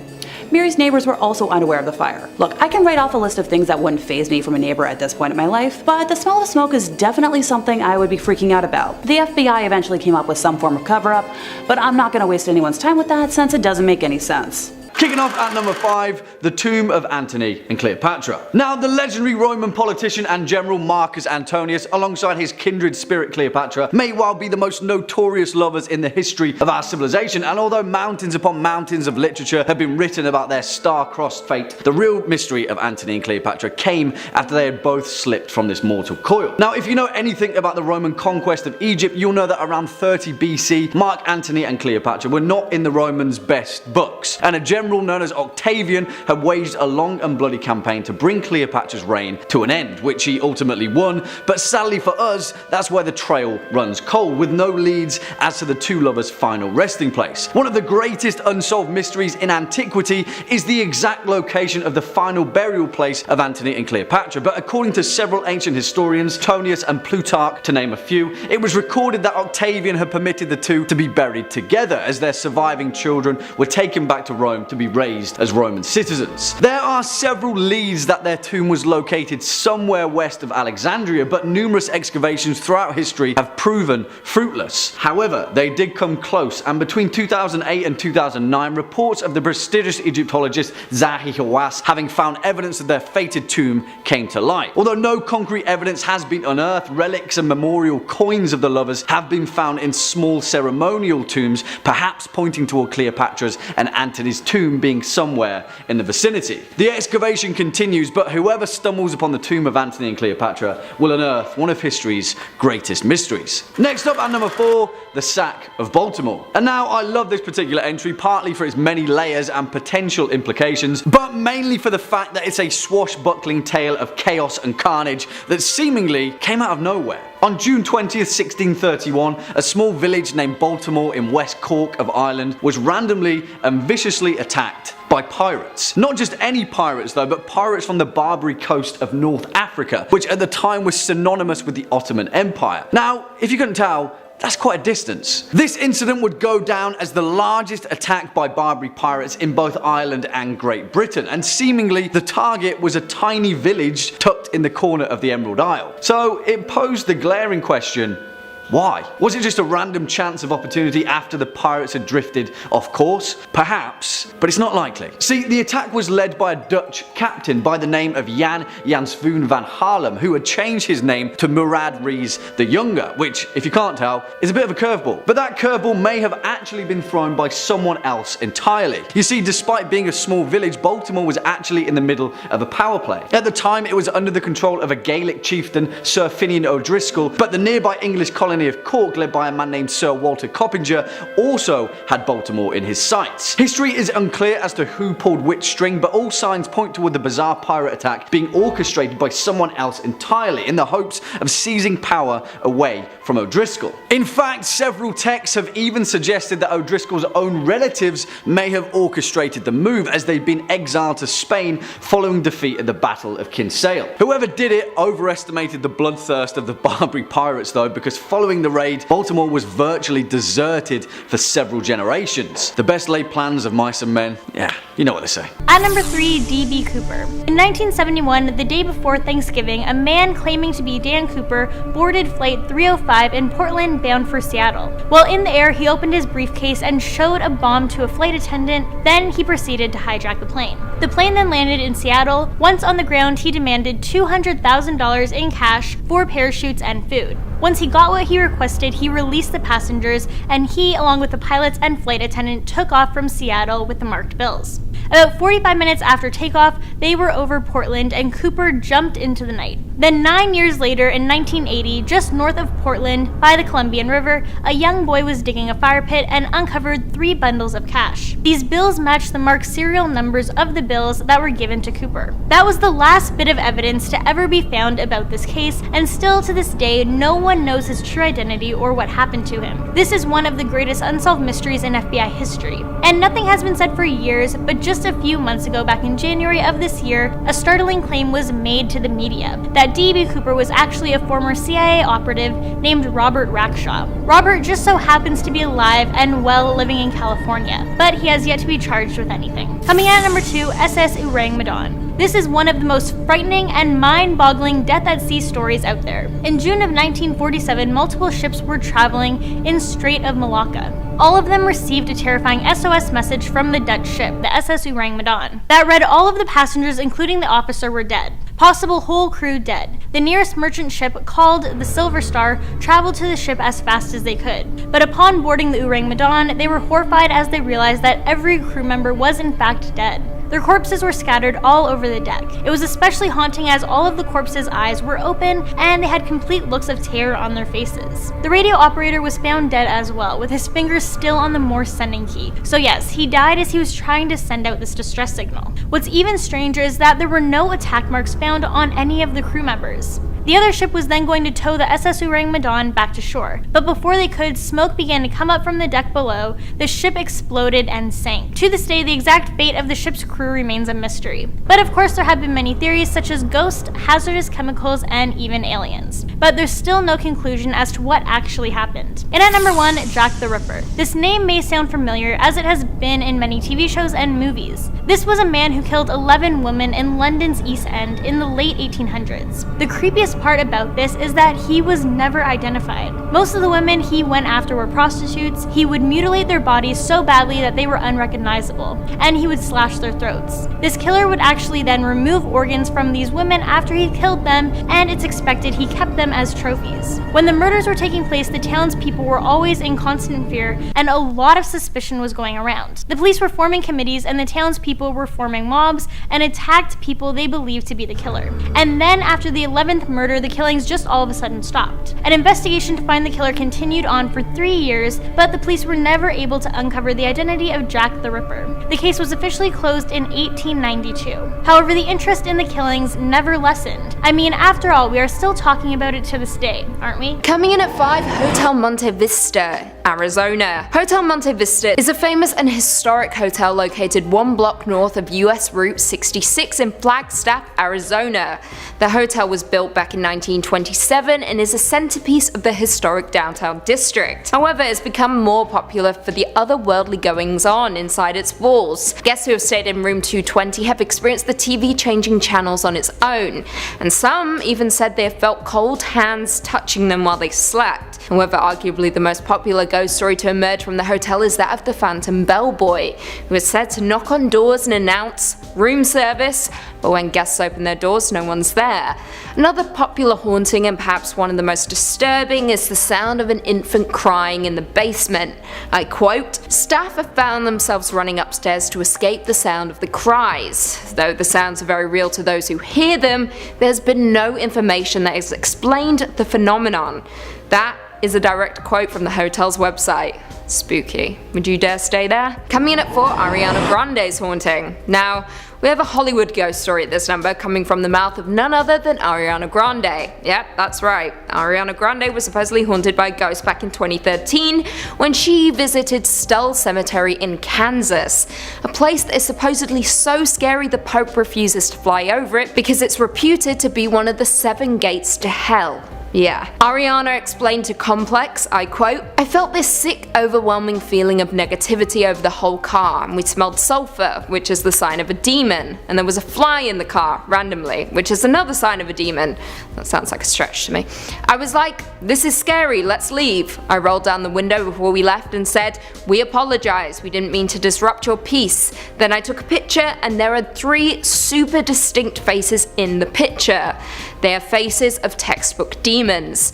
Mary's neighbors were also unaware of the fire. Look, I can write off a list of things that wouldn't faze me from a neighbor at this point in my life, but the smell of smoke is definitely something I would be freaking out about. The FBI eventually came up with some form of cover-up, but I'm not gonna waste anyone's time with that since it doesn't make any sense. Kicking off at number 5, the tomb of Antony and Cleopatra. Now, the legendary Roman politician and general Marcus Antonius, alongside his kindred spirit Cleopatra, may well be the most notorious lovers in the history of our civilization, and although mountains upon mountains of literature have been written about their star-crossed fate, the real mystery of Antony and Cleopatra came after they had both slipped from this mortal coil. Now, if you know anything about the Roman conquest of Egypt, you'll know that around 30 BC, Mark Antony and Cleopatra were not in the Romans' best books, and a general known as Octavian had waged a long and bloody campaign to bring Cleopatra's reign to an end, which he ultimately won. But sadly for us, that's where the trail runs cold, with no leads as to the two lovers' final resting place. One of the greatest unsolved mysteries in antiquity is the exact location of the final burial place of Antony and Cleopatra, but according to several ancient historians, Tonius and Plutarch to name a few, it was recorded that Octavian had permitted the two to be buried together, as their surviving children were taken back to Rome to be raised as Roman citizens. There are several leads that their tomb was located somewhere west of Alexandria, but numerous excavations throughout history have proven fruitless. However, they did come close, and between 2008 and 2009, reports of the prestigious Egyptologist Zahi Hawass having found evidence of their fated tomb came to light. Although no concrete evidence has been unearthed, relics and memorial coins of the lovers have been found in small ceremonial tombs, perhaps pointing toward Cleopatra's and Antony's tomb being somewhere in the vicinity. The excavation continues, but whoever stumbles upon the tomb of Antony and Cleopatra will unearth one of history's greatest mysteries. Next up at number 4, the Sack of Baltimore. And now I love this particular entry, partly for its many layers and potential implications, but mainly for the fact that it's a swashbuckling tale of chaos and carnage that seemingly came out of nowhere. On June 20th, 1631, a small village named Baltimore in West Cork of Ireland was randomly and viciously attacked by pirates. Not just any pirates though, but pirates from the Barbary coast of North Africa, which at the time was synonymous with the Ottoman Empire. Now, if you couldn't tell, that's quite a distance. This incident would go down as the largest attack by Barbary pirates in both Ireland and Great Britain, and seemingly the target was a tiny village tucked in the corner of the Emerald Isle. So it posed the glaring question, why? Was it just a random chance of opportunity after the pirates had drifted off course? Perhaps, but it's not likely. See, the attack was led by a Dutch captain by the name of Jan Janszoon van Haarlem, who had changed his name to Murad Rees the Younger, which, if you can't tell, is a bit of a curveball. But that curveball may have actually been thrown by someone else entirely. You see, despite being a small village, Baltimore was actually in the middle of a power play. At the time, it was under the control of a Gaelic chieftain, Sir Finian O'Driscoll, but the nearby English colony of Cork, led by a man named Sir Walter Coppinger, also had Baltimore in his sights. History is unclear as to who pulled which string, but all signs point toward the bizarre pirate attack being orchestrated by someone else entirely, in the hopes of seizing power away from O'Driscoll. In fact, several texts have even suggested that O'Driscoll's own relatives may have orchestrated the move, as they'd been exiled to Spain following defeat at the Battle of Kinsale. Whoever did it overestimated the bloodthirst of the Barbary pirates though, because following the raid, Baltimore was virtually deserted for several generations. The best laid plans of mice and men, yeah, you know what they say. At number 3, D.B. Cooper. In 1971, the day before Thanksgiving, a man claiming to be Dan Cooper boarded Flight 305 in Portland bound for Seattle. While in the air, he opened his briefcase and showed a bomb to a flight attendant, then he proceeded to hijack the plane. The plane then landed in Seattle. Once on the ground, he demanded $200,000 in cash, 4 parachutes, and food. Once he got what he requested, he released the passengers, and he, along with the pilots and flight attendant, took off from Seattle with the marked bills. About 45 minutes after takeoff, they were over Portland and Cooper jumped into the night. Then 9 years later, in 1980, just north of Portland, by the Columbian River, a young boy was digging a fire pit and uncovered 3 bundles of cash. These bills matched the marked serial numbers of the bills that were given to Cooper. That was the last bit of evidence to ever be found about this case, and still to this day, no one knows his true identity or what happened to him. This is one of the greatest unsolved mysteries in FBI history. And nothing has been said for years, but just a few months ago, back in January of this year, a startling claim was made to the media that D.B. Cooper was actually a former CIA operative named Robert Rackshaw. Robert just so happens to be alive and well, living in California, but he has yet to be charged with anything. Coming in at number 2, SS Urang Madon. This is one of the most frightening and mind-boggling death at sea stories out there. In June of 1947, multiple ships were traveling in Strait of Malacca. All of them received a terrifying SOS message from the Dutch ship, the SS Urang Madon, that read all of the passengers, including the officer, were dead. Possible whole crew dead. The nearest merchant ship, called the Silver Star, traveled to the ship as fast as they could. But upon boarding the Urang Madon, they were horrified as they realized that every crew member was in fact dead. Their corpses were scattered all over the deck. It was especially haunting as all of the corpses' eyes were open and they had complete looks of terror on their faces. The radio operator was found dead as well, with his fingers still on the Morse sending key. So yes, he died as he was trying to send out this distress signal. What's even stranger is that there were no attack marks found on any of the crew members. The other ship was then going to tow the SS Urang Madon back to shore, but before they could, smoke began to come up from the deck below, the ship exploded and sank. To this day, the exact fate of the ship's crew remains a mystery. But of course, there have been many theories such as ghosts, hazardous chemicals, and even aliens. But there's still no conclusion as to what actually happened. And at number 1, Jack the Ripper. This name may sound familiar as it has been in many TV shows and movies. This was a man who killed 11 women in London's East End in the late 1800s. The creepiest part about this is that he was never identified. Most of the women he went after were prostitutes. He would mutilate their bodies so badly that they were unrecognizable, and he would slash their throats. This killer would actually then remove organs from these women after he killed them, and it's expected he kept them as trophies. When the murders were taking place, the townspeople were always in constant fear, and a lot of suspicion was going around. The police were forming committees, and the townspeople were forming mobs and attacked people they believed to be the killer. And then after the 11th murder, the killings just all of a sudden stopped. An investigation to find the killer continued on for 3 years, but the police were never able to uncover the identity of Jack the Ripper. The case was officially closed in 1892. However, the interest in the killings never lessened. I mean, after all, we are still talking about it to this day, aren't we? Coming in at 5, Hotel Monte Vista, Arizona. Hotel Monte Vista is a famous and historic hotel located 1 block north of US Route 66 in Flagstaff, Arizona. The hotel was built back in 1927 and is a centerpiece of the historic downtown district. However, it's become more popular for the otherworldly goings on inside its walls. Guests who have stayed in room 220 have experienced the TV changing channels on its own, and some even said they have felt cold hands touching them while they slept. However, arguably the most popular ghost story to emerge from the hotel is that of the Phantom Bellboy, who is said to knock on doors and announce room service, but when guests open their doors, no one's there. Another popular haunting, and perhaps one of the most disturbing, is the sound of an infant crying in the basement. I quote, "Staff have found themselves running upstairs to escape the sound of the cries. Though the sounds are very real to those who hear them, there's been no information that has explained the phenomenon." That is a direct quote from the hotel's website. Spooky. Would you dare stay there? Coming in at 4, Ariana Grande's haunting. Now, we have a Hollywood ghost story at this number coming from the mouth of none other than Ariana Grande. Yep, that's right. Ariana Grande was supposedly haunted by a ghost back in 2013 when she visited Stull Cemetery in Kansas, a place that is supposedly so scary the Pope refuses to fly over it because it's reputed to be one of the 7 gates to hell. Yeah. Ariana explained to Complex, I quote, "I felt this sick, overwhelming feeling of negativity over the whole car, and we smelled sulfur, which is the sign of a demon, and there was a fly in the car, randomly, which is another sign of a demon." That sounds like a stretch to me. "I was like, this is scary, let's leave." I rolled down the window before we left and said, "We apologize, we didn't mean to disrupt your peace." Then I took a picture, and there are 3 super distinct faces in the picture. They are faces of textbook demons.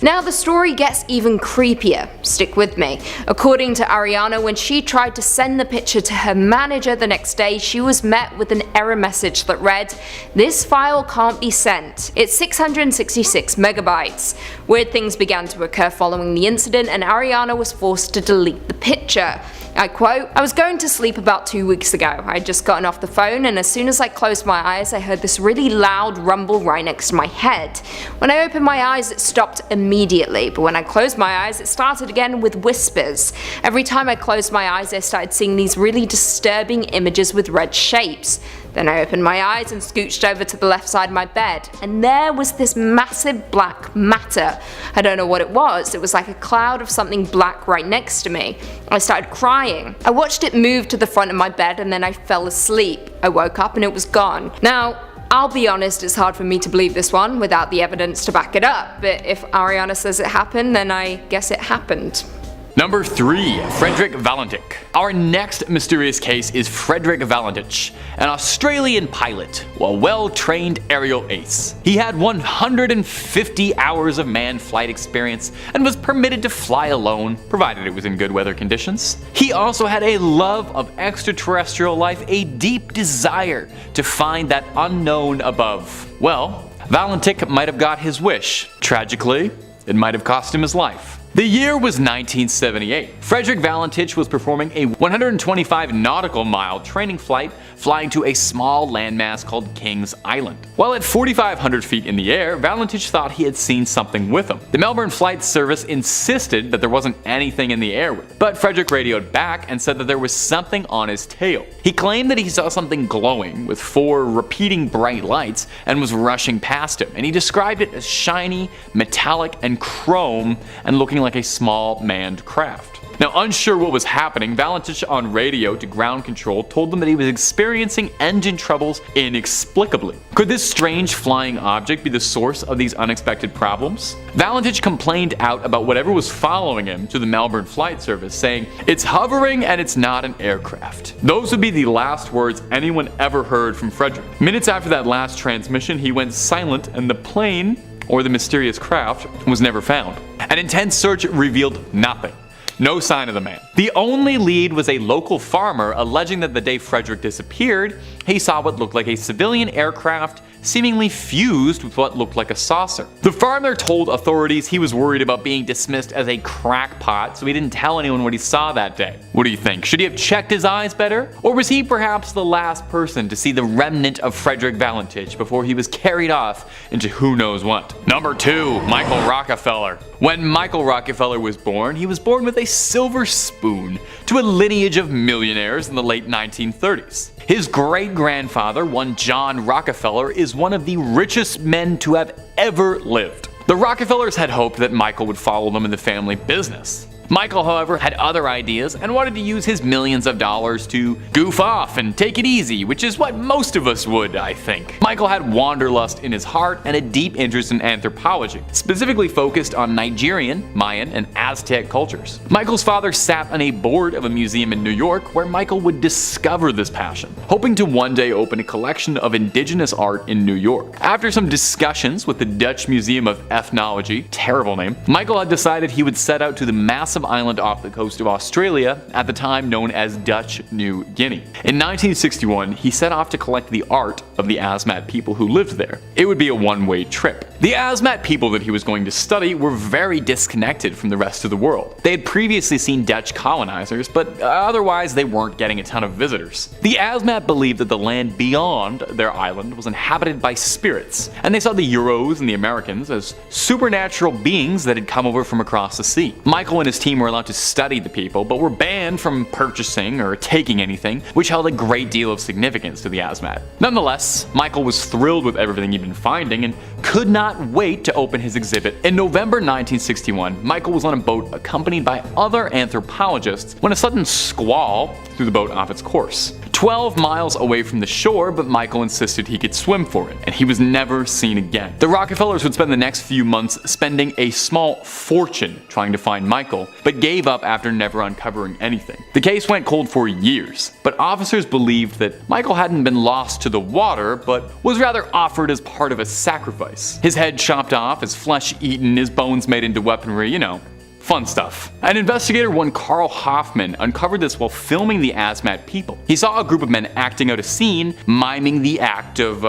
Now the story gets even creepier. Stick with me. According to Ariana, when she tried to send the picture to her manager the next day, she was met with an error message that read, "This file can't be sent. It's 666 megabytes. Weird things began to occur following the incident, and Ariana was forced to delete the picture. I quote, "I was going to sleep about 2 weeks ago. I had just gotten off the phone, and as soon as I closed my eyes, I heard this really loud rumble right next to my head. When I opened my eyes, it stopped immediately, but when I closed my eyes, it started again with whispers. Every time I closed my eyes, I started seeing these really disturbing images with red shapes. Then I opened my eyes and scooched over to the left side of my bed, and there was this massive black matter. I don't know what it was. It was like a cloud of something black right next to me. I started crying. I watched it move to the front of my bed, and then I fell asleep. I woke up and it was gone." Now, I'll be honest, it's hard for me to believe this one without the evidence to back it up, but if Ariana says it happened, then I guess it happened. Number 3, Frederick Valentine. Our next mysterious case is Frederick Valentine, an Australian pilot, a well-trained aerial ace. He had 150 hours of manned flight experience and was permitted to fly alone, provided it was in good weather conditions. He also had a love of extraterrestrial life, a deep desire to find that unknown above. Well, Valentine might have got his wish. Tragically, it might have cost him his life. The year was 1978. Frederick Valentine was performing a 125 nautical mile training flight flying to a small landmass called Kings Island. While at 4,500 feet in the air, Valentine thought he had seen something with him. The Melbourne Flight Service insisted that there wasn't anything in the air with him, but Frederick radioed back and said that there was something on his tail. He claimed that he saw something glowing with 4 repeating bright lights and was rushing past him, and he described it as shiny, metallic, and chrome and looking like a small manned craft. Now, unsure what was happening, Valentine on radio to ground control told them that he was experiencing engine troubles inexplicably. Could this strange flying object be the source of these unexpected problems? Valentine complained out about whatever was following him to the Melbourne Flight Service, saying, "It's hovering and it's not an aircraft." Those would be the last words anyone ever heard from Frederick. Minutes after that last transmission, he went silent and the plane, or the mysterious craft, was never found. An intense search revealed nothing. No sign of the man. The only lead was a local farmer alleging that the day Frederick disappeared, he saw what looked like a civilian aircraft seemingly fused with what looked like a saucer. The farmer told authorities he was worried about being dismissed as a crackpot, so he didn't tell anyone what he saw that day. What do you think? Should he have checked his eyes better? Or was he perhaps the last person to see the remnant of Frederick Valentine before he was carried off into who knows what? Number 2, Michael Rockefeller. When Michael Rockefeller was born, he was born with a silver spoon to a lineage of millionaires in the late 1930s. His great-grandfather, one John Rockefeller, is one of the richest men to have ever lived. The Rockefellers had hoped that Michael would follow them in the family business. Michael, however, had other ideas and wanted to use his millions of dollars to goof off and take it easy, which is what most of us would, I think. Michael had wanderlust in his heart and a deep interest in anthropology, specifically focused on Nigerian, Mayan, and Aztec cultures. Michael's father sat on a board of a museum in New York where Michael would discover this passion, hoping to one day open a collection of indigenous art in New York. After some discussions with the Dutch Museum of Ethnology, terrible name, Michael had decided he would set out to the massive island off the coast of Australia, at the time known as Dutch New Guinea. In 1961, he set off to collect the art of the Asmat people who lived there. It would be a one-way trip. The Asmat people that he was going to study were very disconnected from the rest of the world. They had previously seen Dutch colonizers, but otherwise they weren't getting a ton of visitors. The Asmat believed that the land beyond their island was inhabited by spirits, and they saw the Euros and the Americans as supernatural beings that had come over from across the sea. Michael and his team were allowed to study the people, but were banned from purchasing or taking anything, which held a great deal of significance to the Asmat. Nonetheless, Michael was thrilled with everything he'd been finding and could not wait to open his exhibit. In November 1961, Michael was on a boat accompanied by other anthropologists when a sudden squall threw the boat off its course. 12 miles away from the shore, but Michael insisted he could swim for it, and he was never seen again. The Rockefellers would spend the next few months spending a small fortune trying to find Michael, but gave up after never uncovering anything. The case went cold for years, but officers believed that Michael hadn't been lost to the water, but was rather offered as part of a sacrifice. His head chopped off, his flesh eaten, his bones made into weaponry, you know. Fun stuff. An investigator, one Carl Hoffman, uncovered this while filming the Asmat people. He saw a group of men acting out a scene, miming the act of,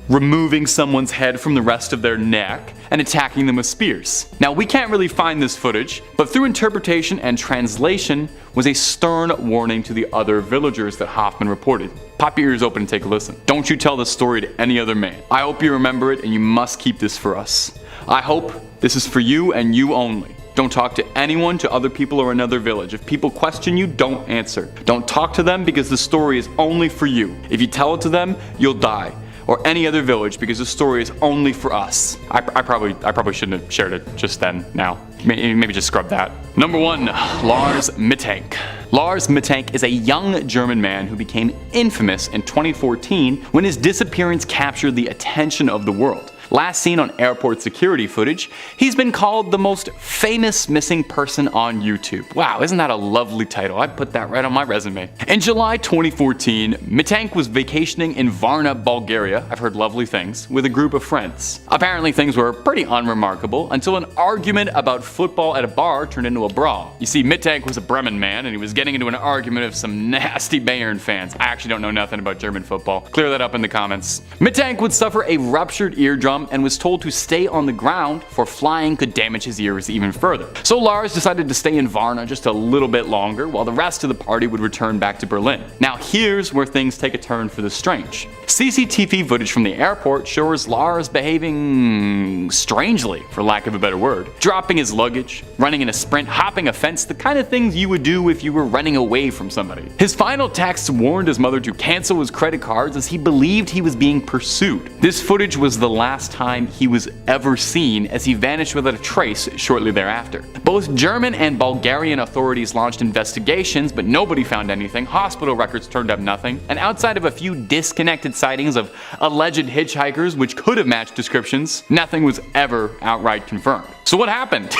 removing someone's head from the rest of their neck and attacking them with spears. Now, we can't really find this footage, but through interpretation and translation was a stern warning to the other villagers that Hoffman reported. Pop your ears open and take a listen. Don't you tell this story to any other man. I hope you remember it and you must keep this for us. I hope this is for you and you only. Don't talk to anyone, to other people, or another village. If people question you, don't answer. Don't talk to them because the story is only for you. If you tell it to them, you'll die. Or any other village because the story is only for us. I probably shouldn't have shared it just then, now. Maybe just scrub that. Number 1, Lars Maten. Lars Maten is a young German man who became infamous in 2014 when his disappearance captured the attention of the world. Last seen on airport security footage, he's been called the most famous missing person on YouTube. Wow, isn't that a lovely title? I'd put that right on my resume. In July 2014, Maten was vacationing in Varna, Bulgaria, I've heard lovely things, with a group of friends. Apparently things were pretty unremarkable until an argument about football at a bar turned into a brawl. You see, Maten was a Bremen man and he was getting into an argument with some nasty Bayern fans. I actually don't know nothing about German football. Clear that up in the comments. Maten would suffer a ruptured eardrum eardrum and was told to stay on the ground, for flying could damage his ears even further. So Lars decided to stay in Varna just a little bit longer while the rest of the party would return back to Berlin. Now here's where things take a turn for the strange. CCTV footage from the airport shows Lars behaving strangely, for lack of a better word. Dropping his luggage, running in a sprint, hopping a fence, the kind of things you would do if you were running away from somebody. His final texts warned his mother to cancel his credit cards as he believed he was being pursued. This footage was the last time he was ever seen, as he vanished without a trace shortly thereafter. Both German and Bulgarian authorities launched investigations, but nobody found anything. Hospital records turned up nothing, and outside of a few disconnected sightings of alleged hitchhikers which could have matched descriptions, nothing was ever outright confirmed. So what happened?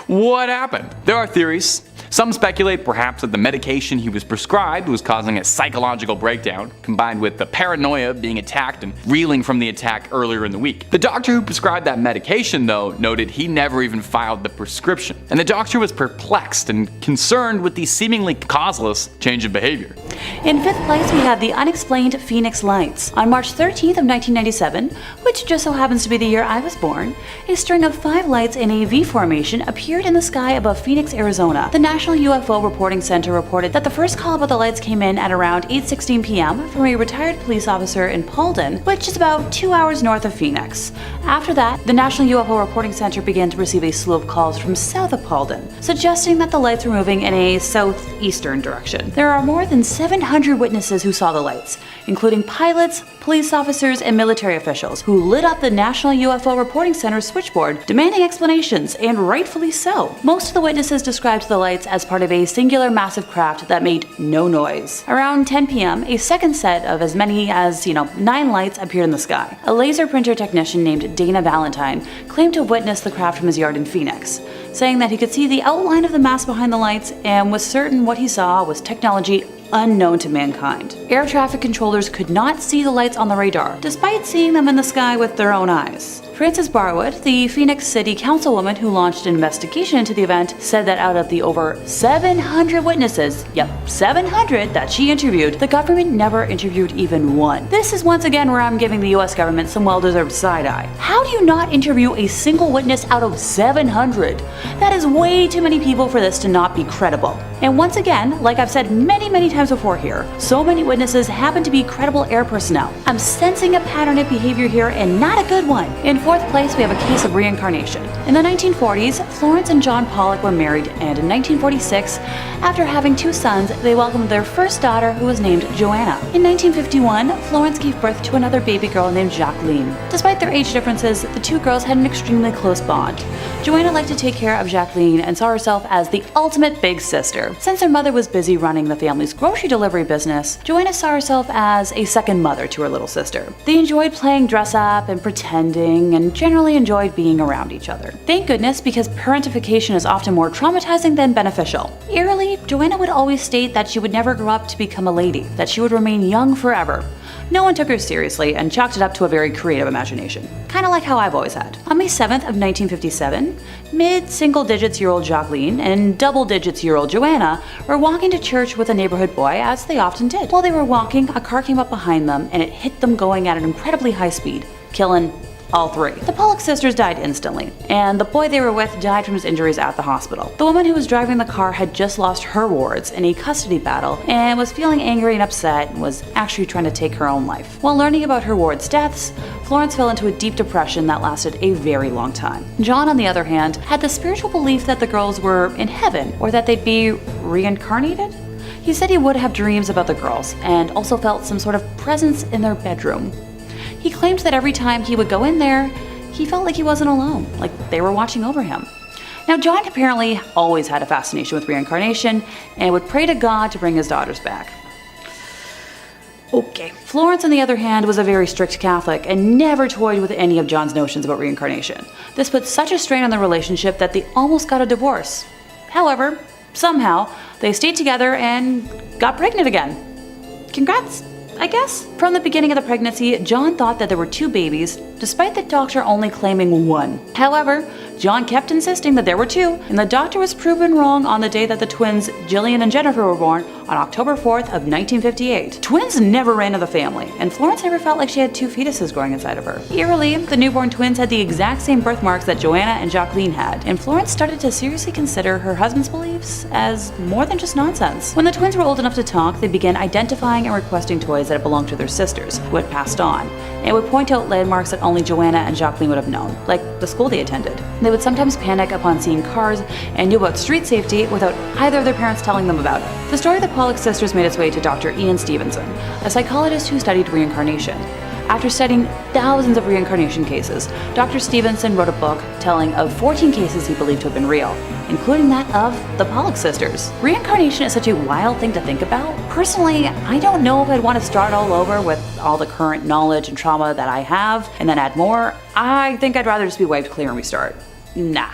What happened? There are theories. Some speculate perhaps that the medication he was prescribed was causing a psychological breakdown, combined with the paranoia of being attacked and reeling from the attack earlier in the week. The doctor who prescribed that medication, though, noted he never even filed the prescription, and the doctor was perplexed and concerned with the seemingly causeless change of behavior. In 5th place, we have the unexplained Phoenix Lights. On March 13th of 1997, which just so happens to be the year I was born, a string of 5 lights in a V formation appeared in the sky above Phoenix, Arizona. The National UFO Reporting Center reported that the first call about the lights came in at around 8:16 p.m. from a retired police officer in Paulden, which is about 2 hours north of Phoenix. After that, the National UFO Reporting Center began to receive a slew of calls from south of Paulden, suggesting that the lights were moving in a southeastern direction. There are more than 700 witnesses who saw the lights, including pilots, police officers, and military officials, who lit up the National UFO Reporting Center's switchboard, demanding explanations, and rightfully so. Most of the witnesses described the lights as part of a singular massive craft that made no noise. Around 10 p.m., a second set of as many as, 9 lights appeared in the sky. A laser printer technician named Dana Valentine claimed to have witnessed the craft from his yard in Phoenix, saying that he could see the outline of the mass behind the lights and was certain what he saw was technology unknown to mankind. Air traffic controllers could not see the lights on the radar, despite seeing them in the sky with their own eyes. Frances Barwood, the Phoenix City Councilwoman who launched an investigation into the event, said that out of the over 700 witnesses, 700 that she interviewed, the government never interviewed even one. This is once again where I'm giving the US government some well-deserved side-eye. How do you not interview a single witness out of 700? That is way too many people for this to not be credible. And once again, like I've said many times before here, so many witnesses happen to be credible air personnel. I'm sensing a pattern of behavior here, and not a good one. In 4th place, we have a case of reincarnation. In the 1940s, Florence and John Pollock were married, and in 1946, after having 2 sons, they welcomed their first daughter, who was named Joanna. In 1951, Florence gave birth to another baby girl named Jacqueline. Despite their age differences, the 2 girls had an extremely close bond. Joanna liked to take care of Jacqueline and saw herself as the ultimate big sister. Since her mother was busy running the family's grocery delivery business, Joanna saw herself as a second mother to her little sister. They enjoyed playing dress up and pretending, and generally enjoyed being around each other. Thank goodness, because parentification is often more traumatizing than beneficial. Eerily, Joanna would always state that she would never grow up to become a lady, that she would remain young forever. No one took her seriously and chalked it up to a very creative imagination. Kinda like how I've always had. On May 7th of 1957, mid-single digits-year-old Jacqueline and double-digits-year-old Joanna were walking to church with a neighborhood boy, as they often did. While they were walking, a car came up behind them and it hit them going at an incredibly high speed, killing all 3. The Pollock sisters died instantly, and the boy they were with died from his injuries at the hospital. The woman who was driving the car had just lost her wards in a custody battle and was feeling angry and upset and was actually trying to take her own life. While learning about her ward's deaths, Florence fell into a deep depression that lasted a very long time. John, on the other hand, had the spiritual belief that the girls were in heaven, or that they'd be reincarnated. He said he would have dreams about the girls, and also felt some sort of presence in their bedroom. He claimed that every time he would go in there, he felt like he wasn't alone, like they were watching over him. Now, John apparently always had a fascination with reincarnation and would pray to God to bring his daughters back. Okay. Florence, on the other hand, was a very strict Catholic and never toyed with any of John's notions about reincarnation. This put such a strain on their relationship that they almost got a divorce. However, somehow, they stayed together and got pregnant again. Congrats, I guess. From the beginning of the pregnancy, John thought that there were 2 babies, despite the doctor only claiming one. However, John kept insisting that there were two, and the doctor was proven wrong on the day that the twins Jillian and Jennifer were born on October 4th of 1958. Twins never ran in the family, and Florence never felt like she had two fetuses growing inside of her. Eerily, the newborn twins had the exact same birthmarks that Joanna and Jacqueline had, and Florence started to seriously consider her husband's beliefs as more than just nonsense. When the twins were old enough to talk, they began identifying and requesting toys that had belonged to their sisters, who had passed on, and would point out landmarks that only Joanna and Jacqueline would have known, like the school they attended. They would sometimes panic upon seeing cars and knew about street safety without either of their parents telling them about it. The story of the Pollock sisters made its way to Dr. Ian Stevenson, a psychologist who studied reincarnation. After studying thousands of reincarnation cases, Dr. Stevenson wrote a book telling of 14 cases he believed to have been real, including that of the Pollock sisters. Reincarnation is such a wild thing to think about. Personally, I don't know if I'd want to start all over with all the current knowledge and trauma that I have and then add more. I think I'd rather just be wiped clear and restart. Nah.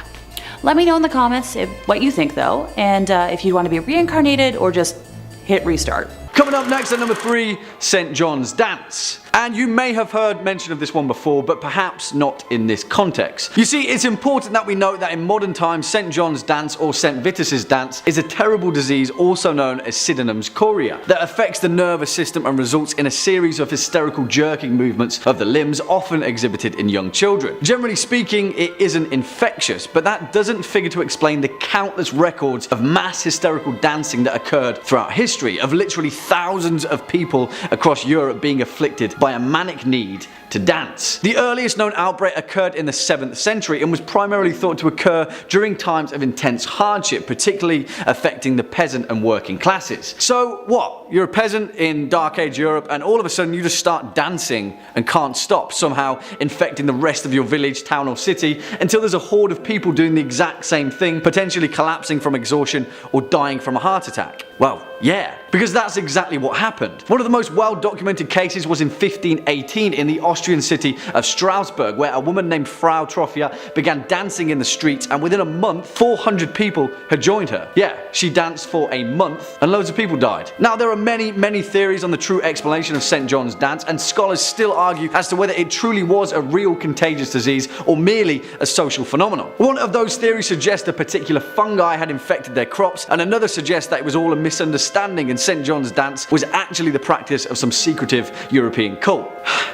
Let me know in the comments what you think though, and if you want to be reincarnated or just hit restart. Coming up next at number 3, St. John's Dance. And you may have heard mention of this one before, but perhaps not in this context. You see, it's important that we note that in modern times, St. John's Dance or St. Vitus's Dance is a terrible disease also known as Sydenham's chorea that affects the nervous system and results in a series of hysterical jerking movements of the limbs often exhibited in young children. Generally speaking, it isn't infectious, but that doesn't figure to explain the countless records of mass hysterical dancing that occurred throughout history, of literally thousands of people across Europe being afflicted by a manic need to dance. The earliest known outbreak occurred in the 7th century and was primarily thought to occur during times of intense hardship, particularly affecting the peasant and working classes. So what? You're a peasant in Dark Age Europe and all of a sudden you just start dancing and can't stop, somehow infecting the rest of your village, town or city until there's a horde of people doing the exact same thing, potentially collapsing from exhaustion or dying from a heart attack. Well, yeah, because that's exactly what happened. One of the most well-documented cases was in 1518 in the Austrian city of Strasbourg, where a woman named Frau Troffia began dancing in the streets, and within a month, 400 people had joined her. Yeah, she danced for a month, and loads of people died. Now, there are many theories on the true explanation of St. John's Dance, and scholars still argue as to whether it truly was a real contagious disease or merely a social phenomenon. One of those theories suggests a particular fungi had infected their crops, and another suggests that it was all a misunderstanding and St. John's Dance was actually the practice of some secretive European cult.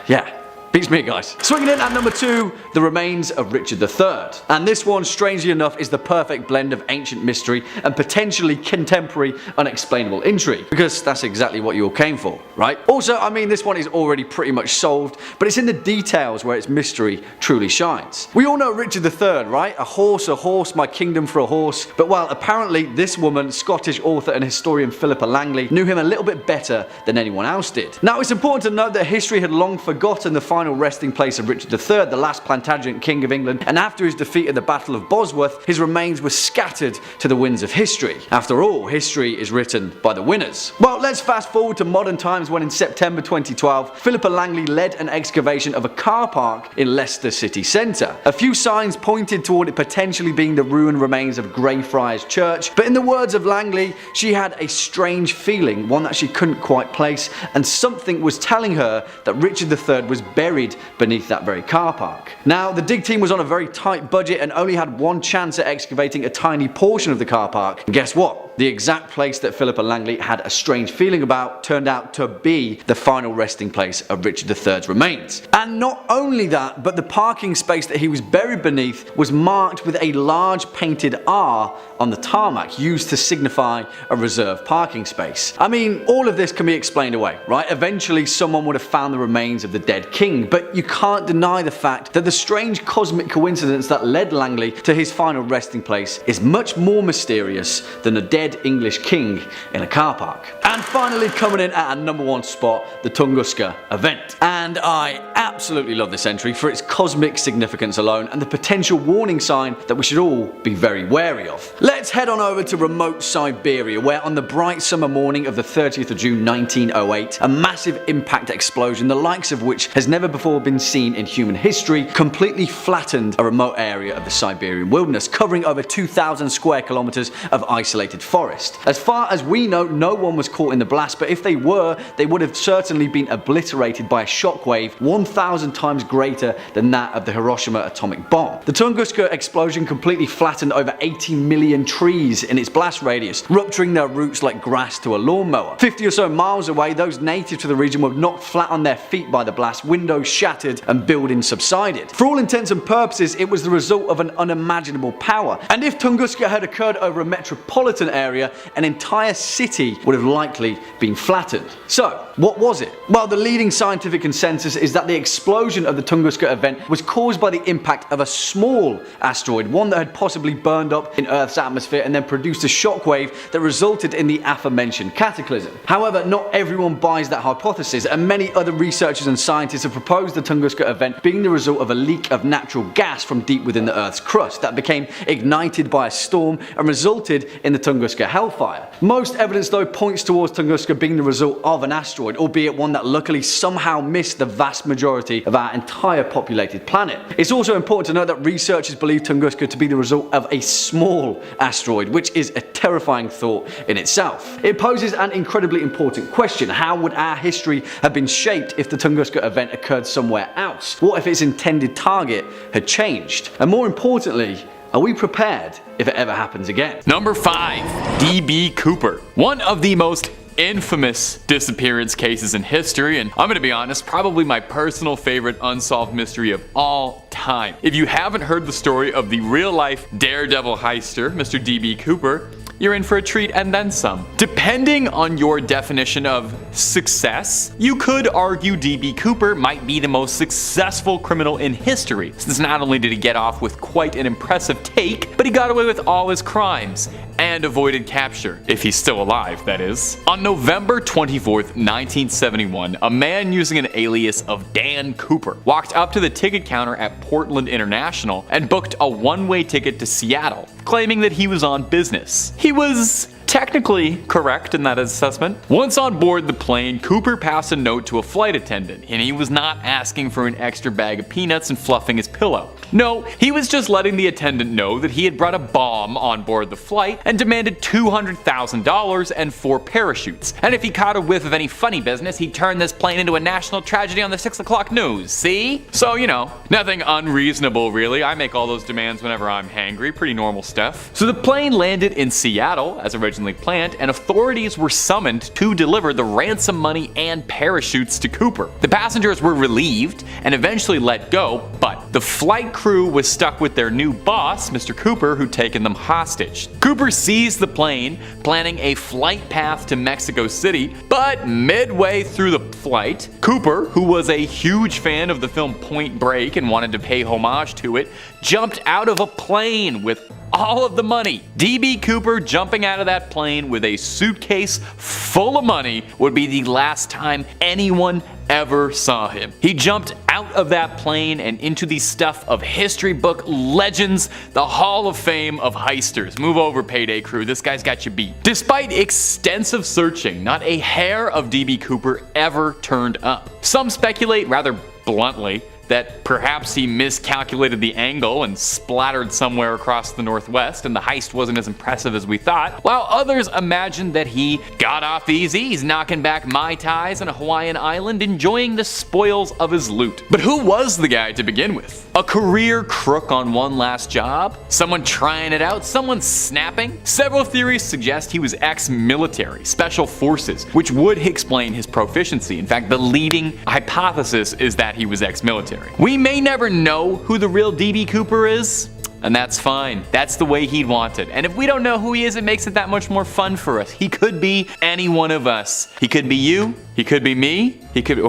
Yeah. Beats me, guys. Swinging in at number 2, the remains of Richard III. And this one, strangely enough, is the perfect blend of ancient mystery and potentially contemporary unexplainable intrigue. Because that's exactly what you all came for, right? Also, I mean, this one is already pretty much solved, but it's in the details where its mystery truly shines. We all know Richard III, right? A horse, my kingdom for a horse. But well, apparently this woman, Scottish author and historian Philippa Langley, knew him a little bit better than anyone else did. Now, it's important to note that history had long forgotten the final resting place of Richard III, the last Plantagenet king of England, and after his defeat at the Battle of Bosworth, his remains were scattered to the winds of history. After all, history is written by the winners. Well, let's fast forward to modern times when in September 2012, Philippa Langley led an excavation of a car park in Leicester city centre. A few signs pointed toward it potentially being the ruined remains of Greyfriars Church, but in the words of Langley, she had a strange feeling, one that she couldn't quite place, and something was telling her that Richard III was buried beneath that very car park. Now, the dig team was on a very tight budget and only had one chance at excavating a tiny portion of the car park. And guess what? The exact place that Philippa Langley had a strange feeling about turned out to be the final resting place of Richard III's remains. And not only that, but the parking space that he was buried beneath was marked with a large painted R on the tarmac, used to signify a reserved parking space. I mean, all of this can be explained away, right? Eventually someone would have found the remains of the dead king, but you can't deny the fact that the strange cosmic coincidence that led Langley to his final resting place is much more mysterious than a dead English king in a car park. And finally, coming in at our number 1 spot, the Tunguska event. And I absolutely love this entry for its cosmic significance alone and the potential warning sign that we should all be very wary of. Let's head on over to remote Siberia, where on the bright summer morning of the 30th of June 1908, a massive impact explosion, the likes of which has never before been seen in human history, completely flattened a remote area of the Siberian wilderness, covering over 2,000 square kilometers of isolated forest. As far as we know, no one was caught in the blast, but if they were, they would have certainly been obliterated by a shockwave 1,000 1,000 times greater than that of the Hiroshima atomic bomb. The Tunguska explosion completely flattened over 80 million trees in its blast radius, rupturing their roots like grass to a lawnmower. 50 or so miles away, those native to the region were knocked flat on their feet by the blast, windows shattered and buildings subsided. For all intents and purposes, it was the result of an unimaginable power, and if Tunguska had occurred over a metropolitan area, an entire city would have likely been flattened. So, what was it? Well, the leading scientific consensus is that the explosion of the Tunguska event was caused by the impact of a small asteroid, one that had possibly burned up in Earth's atmosphere and then produced a shockwave that resulted in the aforementioned cataclysm. However, not everyone buys that hypothesis, and many other researchers and scientists have proposed the Tunguska event being the result of a leak of natural gas from deep within the Earth's crust that became ignited by a storm and resulted in the Tunguska hellfire. Most evidence though points towards Tunguska being the result of an asteroid, albeit one that luckily somehow missed the vast majority of our entire populated planet. It's also important to note that researchers believe Tunguska to be the result of a small asteroid, which is a terrifying thought in itself. It poses an incredibly important question: how would our history have been shaped if the Tunguska event occurred somewhere else? What if its intended target had changed? And more importantly, are we prepared if it ever happens again? Number 5. D.B. Cooper. One of the most infamous disappearance cases in history, and I'm gonna be honest, probably my personal favorite unsolved mystery of all time. If you haven't heard the story of the real-life daredevil heister, Mr. D.B. Cooper, you're in for a treat and then some. Depending on your definition of success, you could argue D.B. Cooper might be the most successful criminal in history, since not only did he get off with quite an impressive take, but he got away with all his crimes and avoided capture, if he's still alive, that is. On November 24th, 1971, a man using an alias of Dan Cooper walked up to the ticket counter at Portland International and booked a one-way ticket to Seattle, claiming that he was on business. He was technically correct in that assessment. Once on board the plane, Cooper passed a note to a flight attendant, and he was not asking for an extra bag of peanuts and fluffing his pillow. No, he was just letting the attendant know that he had brought a bomb on board the flight and demanded $200,000 and 4 parachutes. And if he caught a whiff of any funny business, he'd turn this plane into a national tragedy on the 6 o'clock news, see? So, you know, nothing unreasonable really. I make all those demands whenever I'm hangry, pretty normal stuff. So the plane landed in Seattle, as originally planned, and authorities were summoned to deliver the ransom money and parachutes to Cooper. The passengers were relieved and eventually let go, but the flight crew was stuck with their new boss, Mr. Cooper, who'd taken them hostage. Cooper seized the plane, planning a flight path to Mexico City, but midway through the flight, Cooper, who was a huge fan of the film Point Break and wanted to pay homage to it, jumped out of a plane with all of the money. D.B. Cooper jumping out of that plane with a suitcase full of money would be the last time anyone ever saw him. He jumped out of that plane and into the stuff of history book legends, the Hall of Fame of heisters. Move over, Payday Crew, this guy's got you beat. Despite extensive searching, not a hair of D.B. Cooper ever turned up. Some speculate, rather bluntly, that perhaps he miscalculated the angle and splattered somewhere across the northwest and the heist wasn't as impressive as we thought, while others imagined that he got off easy. He's knocking back Mai Tais on a Hawaiian island, enjoying the spoils of his loot. But who was the guy to begin with? A career crook on one last job? Someone trying it out? Someone snapping? Several theories suggest he was ex-military, special forces, which would explain his proficiency. In fact, the leading hypothesis is that he was ex-military. We may never know who the real D.B. Cooper is, and that's fine. That's the way he'd want it. And if we don't know who he is, it makes it that much more fun for us. He could be any one of us. He could be you, he could be me, he could be...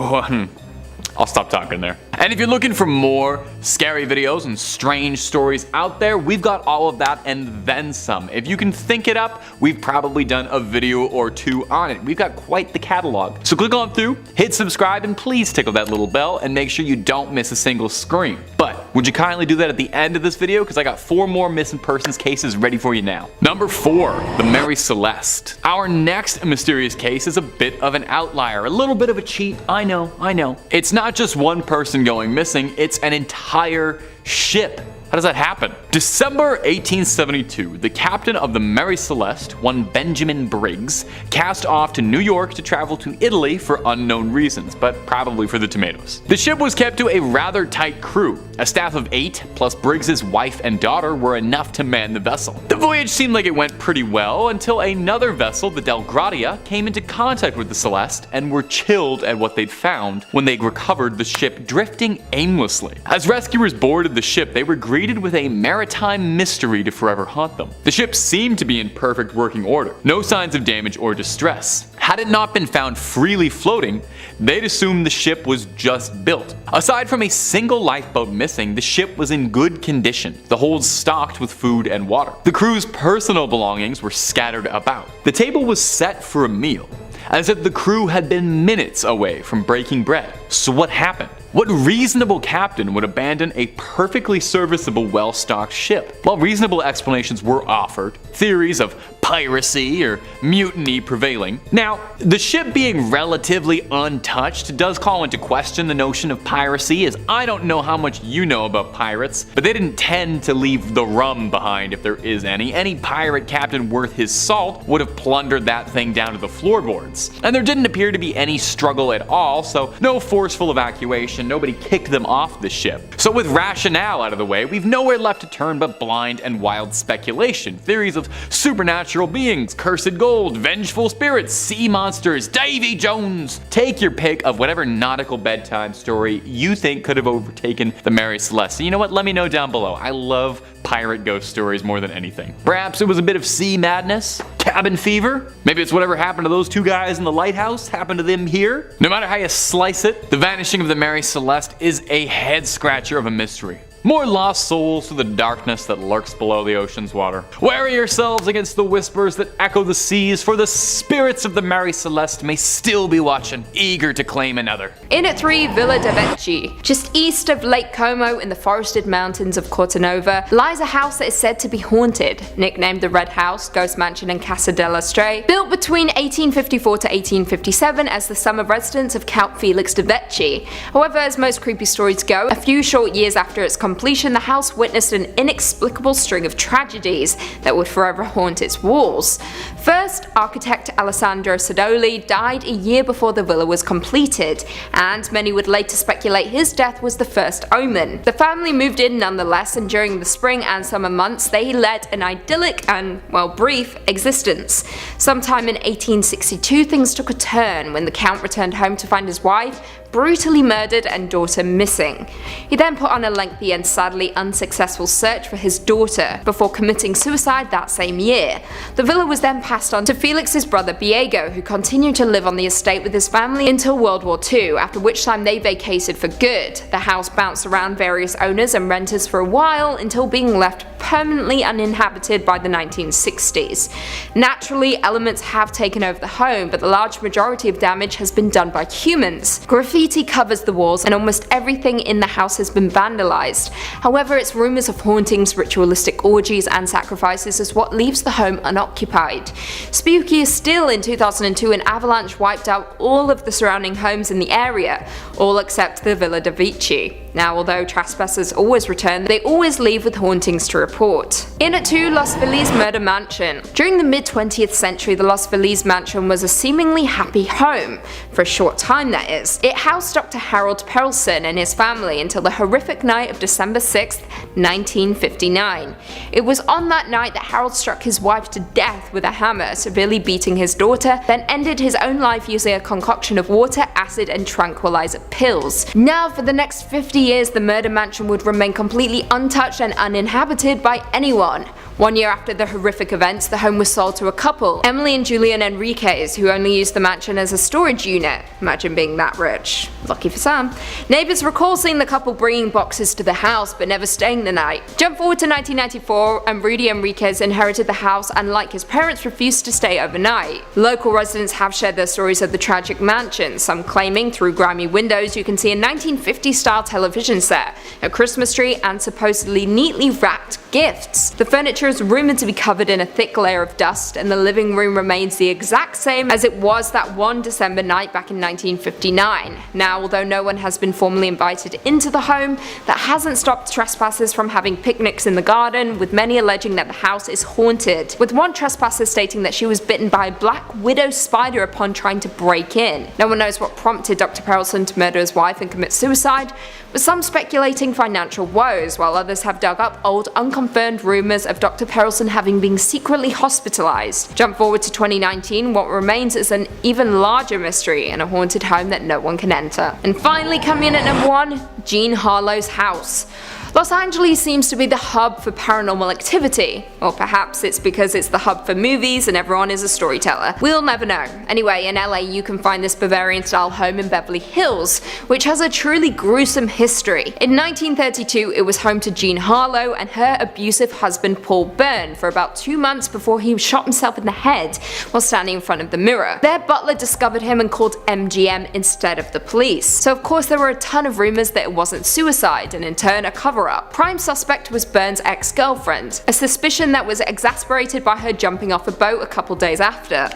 I'll stop talking there. And if you're looking for more scary videos and strange stories out there, we've got all of that and then some. If you can think it up, we've probably done a video or two on it. We've got quite the catalog. So click on through, hit subscribe, and please tickle that little bell and make sure you don't miss a single scream. But would you kindly do that at the end of this video? Because I got 4 more missing persons cases ready for you now. Number 4, the Mary Celeste. Our next mysterious case is a bit of an outlier, a little bit of a cheat. I know. It's not just one person going missing, it's an entire ship How does that happen? December 1872, the captain of the Mary Celeste, one Benjamin Briggs, cast off to New York to travel to Italy for unknown reasons, but probably for the tomatoes. The ship was kept to a rather tight crew. A staff of 8, plus Briggs's wife and daughter, were enough to man the vessel. The voyage seemed like it went pretty well until another vessel, the Delgradia, came into contact with the Celeste and were chilled at what they'd found when they recovered the ship drifting aimlessly. As rescuers boarded the ship, they were greeted with a maritime mystery to forever haunt them. The ship seemed to be in perfect working order, no signs of damage or distress. Had it not been found freely floating, they'd assumed the ship was just built. Aside from a single lifeboat missing, the ship was in good condition, the holds stocked with food and water. The crew's personal belongings were scattered about. The table was set for a meal, as if the crew had been minutes away from breaking bread. So what happened? What reasonable captain would abandon a perfectly serviceable, well-stocked ship? While reasonable explanations were offered, theories of piracy or mutiny prevailing. Now, the ship being relatively untouched does call into question the notion of piracy, as I don't know how much you know about pirates, but they didn't tend to leave the rum behind if there is any. Any pirate captain worth his salt would have plundered that thing down to the floorboards. And there didn't appear to be any struggle at all, so no forceful evacuation, nobody kicked them off the ship. So with rationale out of the way, we've nowhere left to turn but blind and wild speculation. Theories of supernatural beings, cursed gold, vengeful spirits, sea monsters, Davy Jones. Take your pick of whatever nautical bedtime story you think could have overtaken the Mary Celeste. You know what? Let me know down below. I love pirate ghost stories more than anything. Perhaps it was a bit of sea madness? Cabin fever? Maybe it's whatever happened to those two guys in the lighthouse happened to them here? No matter how you slice it, the vanishing of the Mary Celeste is a head scratcher of a mystery. More lost souls to the darkness that lurks below the ocean's water. Wary yourselves against the whispers that echo the seas, for the spirits of the Mary Celeste may still be watching, eager to claim another. In at 3, Villa de Vecchi. Just east of Lake Como in the forested mountains of Cortanova lies a house that is said to be haunted, nicknamed the Red House, Ghost Mansion and Casa della Stray, built between 1854 to 1857 as the summer residence of Count Felix de Vecchi. However, as most creepy stories go, a few short years after its completion, the house witnessed an inexplicable string of tragedies that would forever haunt its walls. First, architect Alessandro Sodoli died a year before the villa was completed, and many would later speculate his death was the first omen. The family moved in nonetheless, and during the spring and summer months they led an idyllic and, well, brief existence. Sometime in 1862 things took a turn when the Count returned home to find his wife brutally murdered and daughter missing. He then put on a lengthy and sadly unsuccessful search for his daughter before committing suicide that same year. The villa was then passed on to Felix's brother Diego, who continued to live on the estate with his family until World War II, after which time they vacated for good. The house bounced around various owners and renters for a while until being left permanently uninhabited by the 1960s. Naturally, elements have taken over the home, but the large majority of damage has been done by humans. Graffiti covers the walls and almost everything in the house has been vandalized. However, its rumors of hauntings, ritualistic orgies and sacrifices is what leaves the home unoccupied. Spookier still, in 2002 an avalanche wiped out all of the surrounding homes in the area, all except the Villa de Vecchi. Now, although trespassers always return, they always leave with hauntings to report. In at 2, Los Feliz Murder Mansion. During the mid-20th century, the Los Feliz Mansion was a seemingly happy home, for a short time that is. It housed Dr. Harold Perelson and his family until the horrific night of December 6, 1959. It was on that night that Harold struck his wife to death with a hammer, severely beating his daughter, then ended his own life using a concoction of water, acid and tranquilizer pills. Now, for the next 50 years, the murder mansion would remain completely untouched and uninhabited by anyone. 1 year after the horrific events, the home was sold to a couple, Emily and Julian Enriquez, who only used the mansion as a storage unit. Imagine being that rich. Lucky for some. Neighbours recall seeing the couple bringing boxes to the house but never staying the night. Jump forward to 1994 and Rudy Enriquez inherited the house and, like his parents, refused to stay overnight. Local residents have shared their stories of the tragic mansion, some claiming through grimy windows you can see a 1950s style television television set, a Christmas tree, and supposedly neatly wrapped gifts. The furniture is rumored to be covered in a thick layer of dust, and the living room remains the exact same as it was that one December night back in 1959. Now, although no one has been formally invited into the home, that hasn't stopped trespassers from having picnics in the garden, with many alleging that the house is haunted, with one trespasser stating that she was bitten by a black widow spider upon trying to break in. No one knows what prompted Dr. Perelson to murder his wife and commit suicide, with some speculating financial woes, while others have dug up old unconfirmed rumours of Dr. Perelson having been secretly hospitalised. Jump forward to 2019, what remains is an even larger mystery in a haunted home that no one can enter. And finally, coming in at number 1, Jean Harlow's house. Los Angeles seems to be the hub for paranormal activity, or perhaps it's because it's the hub for movies and everyone is a storyteller. We'll never know. Anyway, in LA you can find this Bavarian-style home in Beverly Hills, which has a truly gruesome history. In 1932 it was home to Jean Harlow and her abusive husband Paul Byrne for about 2 months before he shot himself in the head while standing in front of the mirror. Their butler discovered him and called MGM instead of the police. So of course there were a ton of rumours that it wasn't suicide, and in turn a cover-up. Prime suspect was Byrne's ex-girlfriend, a suspicion that was exasperated by her jumping off a boat a couple days after.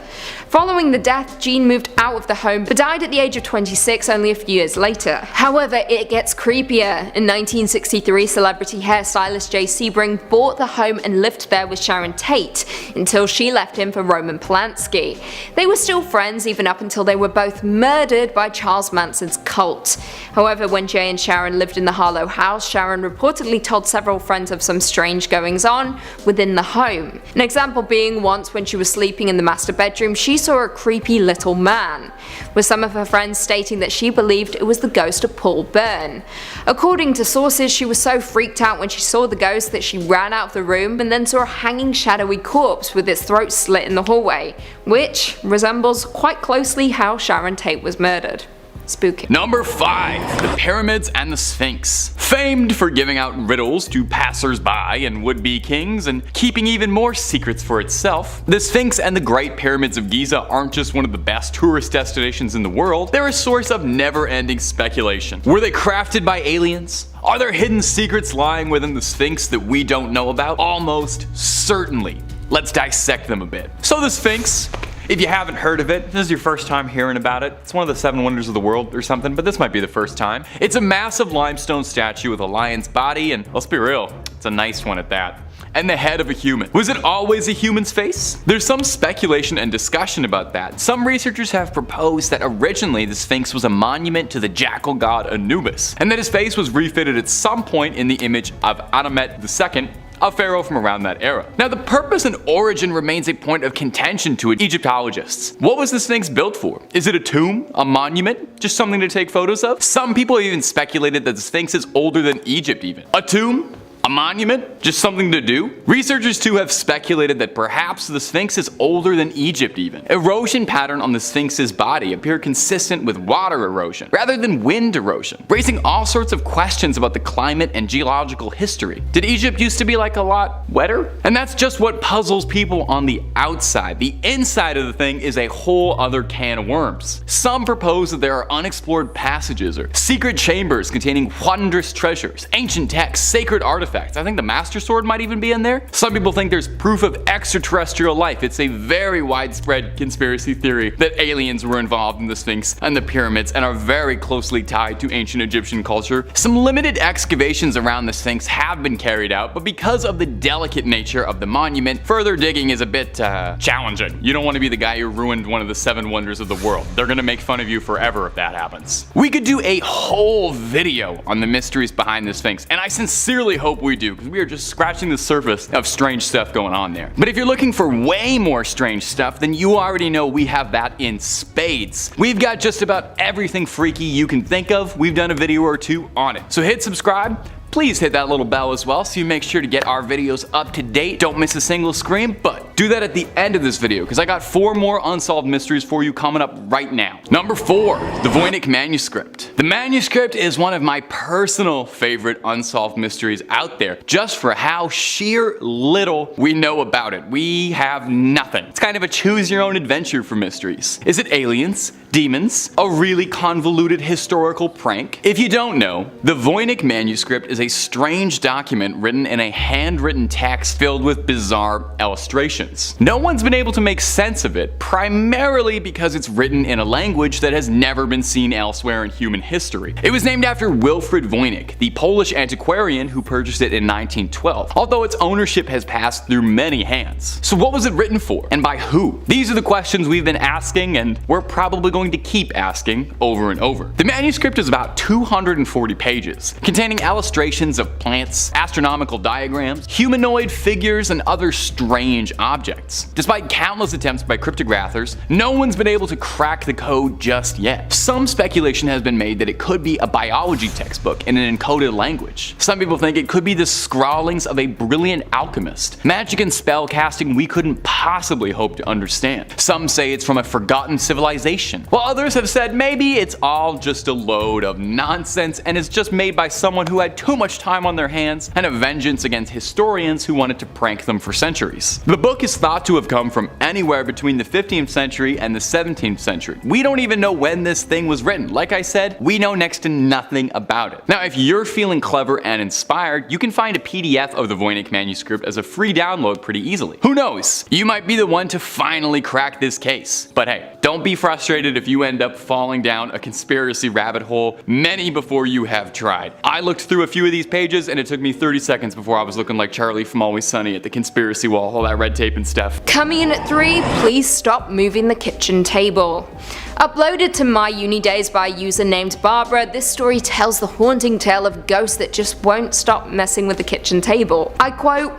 Following the death, Jean moved out of the home but died at the age of 26 only a few years later. However, it gets creepier. In 1963, celebrity hairstylist Jay Sebring bought the home and lived there with Sharon Tate until she left him for Roman Polanski. They were still friends even up until they were both murdered by Charles Manson's cult. However, when Jay and Sharon lived in the Harlow house, Sharon reportedly told several friends of some strange goings on within the home. An example being once when she was sleeping in the master bedroom, she saw a creepy little man, with some of her friends stating that she believed it was the ghost of Paul Byrne. According to sources, she was so freaked out when she saw the ghost that she ran out of the room and then saw a hanging shadowy corpse with its throat slit in the hallway, which resembles quite closely how Sharon Tate was murdered. Spooky. Number 5. The Pyramids and the Sphinx. Famed for giving out riddles to passers-by and would-be kings and keeping even more secrets for itself, the Sphinx and the Great Pyramids of Giza aren't just one of the best tourist destinations in the world, they're a source of never-ending speculation. Were they crafted by aliens? Are there hidden secrets lying within the Sphinx that we don't know about? Almost certainly. Let's dissect them a bit. So the Sphinx, if you haven't heard of it, this is your first time hearing about it. It's one of the 7 wonders of the world or something, but this might be the first time. It's a massive limestone statue with a lion's body, and let's be real, it's a nice one at that. And the head of a human. Was it always a human's face? There's some speculation and discussion about that. Some researchers have proposed that originally the Sphinx was a monument to the jackal god Anubis, and that his face was refitted at some point in the image of Amenhotep II, a pharaoh from around that era. Now the purpose and origin remains a point of contention to Egyptologists. What was the Sphinx built for? Is it a tomb? A monument? Just something to take photos of? Some people even speculated that the Sphinx is older than Egypt even. A tomb? A monument? Just something to do? Researchers too have speculated that perhaps the Sphinx is older than Egypt even. Erosion pattern on the Sphinx's body appeared consistent with water erosion, rather than wind erosion, raising all sorts of questions about the climate and geological history. Did Egypt used to be like a lot wetter? And that's just what puzzles people on the outside. The inside of the thing is a whole other can of worms. Some propose that there are unexplored passages or secret chambers containing wondrous treasures, ancient texts, sacred artifacts. I think the Master Sword might even be in there. Some people think there's proof of extraterrestrial life. It's a very widespread conspiracy theory that aliens were involved in the Sphinx and the pyramids and are very closely tied to ancient Egyptian culture. Some limited excavations around the Sphinx have been carried out, but because of the delicate nature of the monument, further digging is a bit challenging. You don't want to be the guy who ruined one of the 7 wonders of the world. They're gonna make fun of you forever if that happens. We could do a whole video on the mysteries behind the Sphinx, and I sincerely hope we do, because we are just scratching the surface of strange stuff going on there. But if you're looking for way more strange stuff, then you already know we have that in spades. We've got just about everything freaky you can think of. We've done a video or 2 on it. So hit subscribe. Please hit that little bell as well so you make sure to get our videos up to date. Don't miss a single scream, but do do that at the end of this video because I got 4 more unsolved mysteries for you coming up right now. Number 4, the Voynich manuscript. The manuscript is one of my personal favorite unsolved mysteries out there, just for how sheer little we know about it. We have nothing. It's kind of a choose your own adventure for mysteries. Is it aliens? Demons? A really convoluted historical prank? If you don't know, the Voynich manuscript is a strange document written in a handwritten text filled with bizarre illustrations. No one's been able to make sense of it, primarily because it's written in a language that has never been seen elsewhere in human history. It was named after Wilfrid Voynich, the Polish antiquarian who purchased it in 1912, although its ownership has passed through many hands. So what was it written for, and by who? These are the questions we've been asking, and we're probably going to keep asking over and over. The manuscript is about 240 pages, containing illustrations of plants, astronomical diagrams, humanoid figures, and other strange objects. Despite countless attempts by cryptographers, no one's been able to crack the code just yet. Some speculation has been made that it could be a biology textbook in an encoded language. Some people think it could be the scrawlings of a brilliant alchemist, magic and spell casting we couldn't possibly hope to understand. Some say it's from a forgotten civilization, while others have said maybe it's all just a load of nonsense and is just made by someone who had too much time on their hands and a vengeance against historians who wanted to prank them for centuries. The book is thought to have come from anywhere between the 15th century and the 17th century. We don't even know when this thing was written. Like I said, we know next to nothing about it. Now, if you're feeling clever and inspired, you can find a PDF of the Voynich manuscript as a free download pretty easily. Who knows? You might be the one to finally crack this case. But hey, don't be frustrated if you end up falling down a conspiracy rabbit hole many before you have tried. I looked through a few of these pages and it took me 30 seconds before I was looking like Charlie from Always Sunny at the conspiracy wall, all that red tape and stuff. Coming in at 3, please stop moving the kitchen table. Uploaded to my uni days by a user named Barbara, this story tells the haunting tale of ghosts that just won't stop messing with the kitchen table. I quote,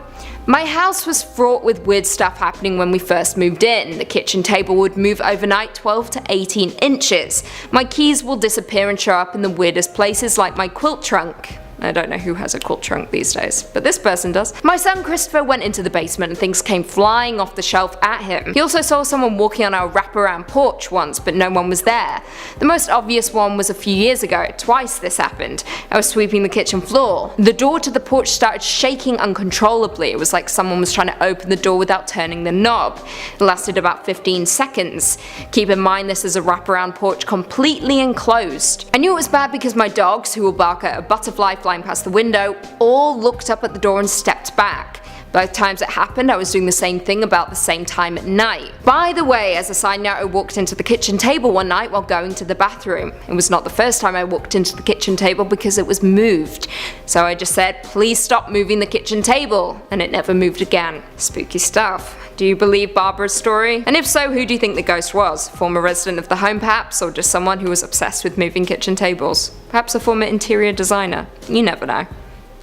"My house was fraught with weird stuff happening when we first moved in. The kitchen table would move overnight 12 to 18 inches. My keys will disappear and show up in the weirdest places like my quilt trunk." I don't know who has a quilt trunk these days, but this person does. "My son Christopher went into the basement and things came flying off the shelf at him. He also saw someone walking on our wraparound porch once, but no one was there. The most obvious one was a few years ago. Twice this happened. I was sweeping the kitchen floor. The door to the porch started shaking uncontrollably. It was like someone was trying to open the door without turning the knob. It lasted about 15 seconds. Keep in mind this is a wraparound porch completely enclosed. I knew it was bad because my dogs, who will bark at a butterfly flying past the window, all looked up at the door and stepped back. Both times it happened, I was doing the same thing about the same time at night. By the way, as a side note, I walked into the kitchen table one night while going to the bathroom. It was not the first time I walked into the kitchen table because it was moved. So I just said, please stop moving the kitchen table, and it never moved again. Spooky stuff. Do you believe Barbara's story? And if so, who do you think the ghost was? Former resident of the home perhaps, or just someone who was obsessed with moving kitchen tables? Perhaps a former interior designer? You never know.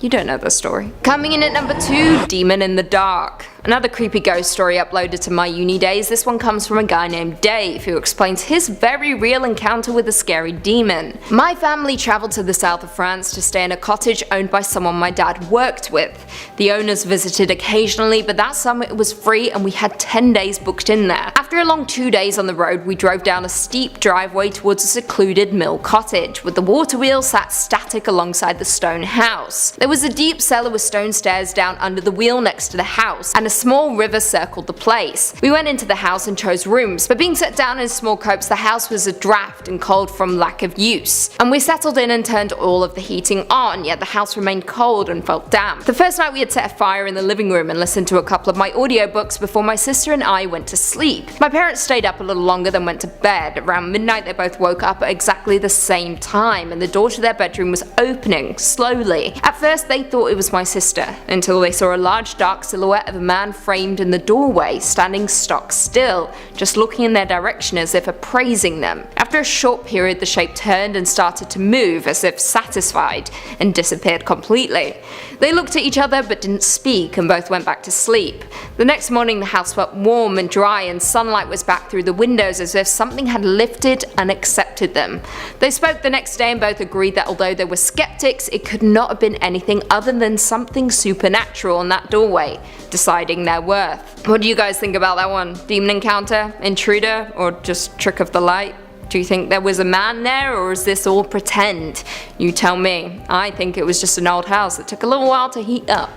You don't know the story. Coming in at number 2, Demon in the Dark. Another creepy ghost story uploaded to my uni days. This one comes from a guy named Dave, who explains his very real encounter with a scary demon. "My family traveled to the south of France to stay in a cottage owned by someone my dad worked with. The owners visited occasionally, but that summer it was free and we had 10 days booked in there. After a long 2 days on the road, we drove down a steep driveway towards a secluded mill cottage, with the water wheel sat static alongside the stone house. There was a deep cellar with stone stairs down under the wheel next to the house, and a small river circled the place. We went into the house and chose rooms, but being set down in small copes, the house was a draft and cold from lack of use. And we settled in and turned all of the heating on, yet the house remained cold and felt damp. The first night we had set a fire in the living room and listened to a couple of my audiobooks before my sister and I went to sleep. My parents stayed up a little longer than went to bed. Around midnight they both woke up at exactly the same time, and the door to their bedroom was opening slowly. At first they thought it was my sister, until they saw a large dark silhouette of a man framed in the doorway, standing stock still, just looking in their direction as if appraising them. After a short period the shape turned and started to move as if satisfied, and disappeared completely. They looked at each other but didn't speak, and both went back to sleep. The next morning the house felt warm and dry, and sunlight was back through the windows as if something had lifted and accepted them. They spoke the next day and both agreed that although they were skeptics, it could not have been anything other than something supernatural in that doorway, deciding hiding their worth. What do you guys think about that one? Demon encounter? Intruder? Or just trick of the light? Do you think there was a man there, or is this all pretend? You tell me. I think it was just an old house that took a little while to heat up.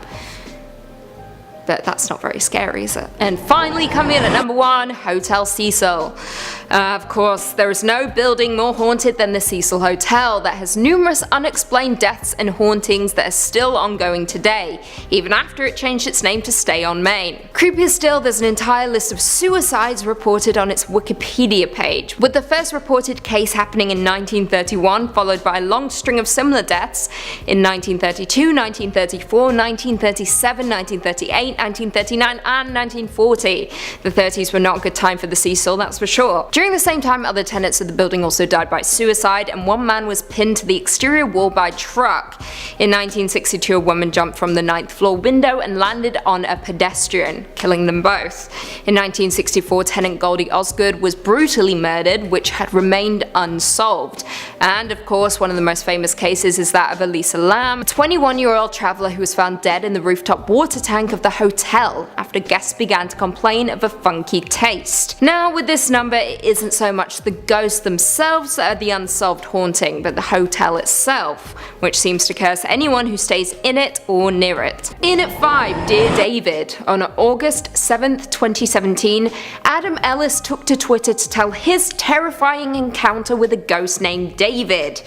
But that's not very scary, is it? And finally, coming in at number 1, Hotel Cecil. Of course, there is no building more haunted than the Cecil Hotel that has numerous unexplained deaths and hauntings that are still ongoing today, even after it changed its name to Stay on Main. Creepier still, there's an entire list of suicides reported on its Wikipedia page, with the first reported case happening in 1931, followed by a long string of similar deaths in 1932, 1934, 1937, 1938, 1939 and 1940. The 30s were not a good time for the Cecil, that's for sure. During the same time, other tenants of the building also died by suicide, and one man was pinned to the exterior wall by a truck. In 1962, a woman jumped from the 9th floor window and landed on a pedestrian, killing them both. In 1964, tenant Goldie Osgood was brutally murdered, which had remained unsolved. And of course, one of the most famous cases is that of Elisa Lam, a 21-year-old traveller who was found dead in the rooftop water tank of the hotel after guests began to complain of a funky taste. Now, with this number, it isn't so much the ghosts themselves that are the unsolved haunting, but the hotel itself, which seems to curse anyone who stays in it or near it. In at 5, Dear David. On August 7th, 2017, Adam Ellis took to Twitter to tell his terrifying encounter with a ghost named David.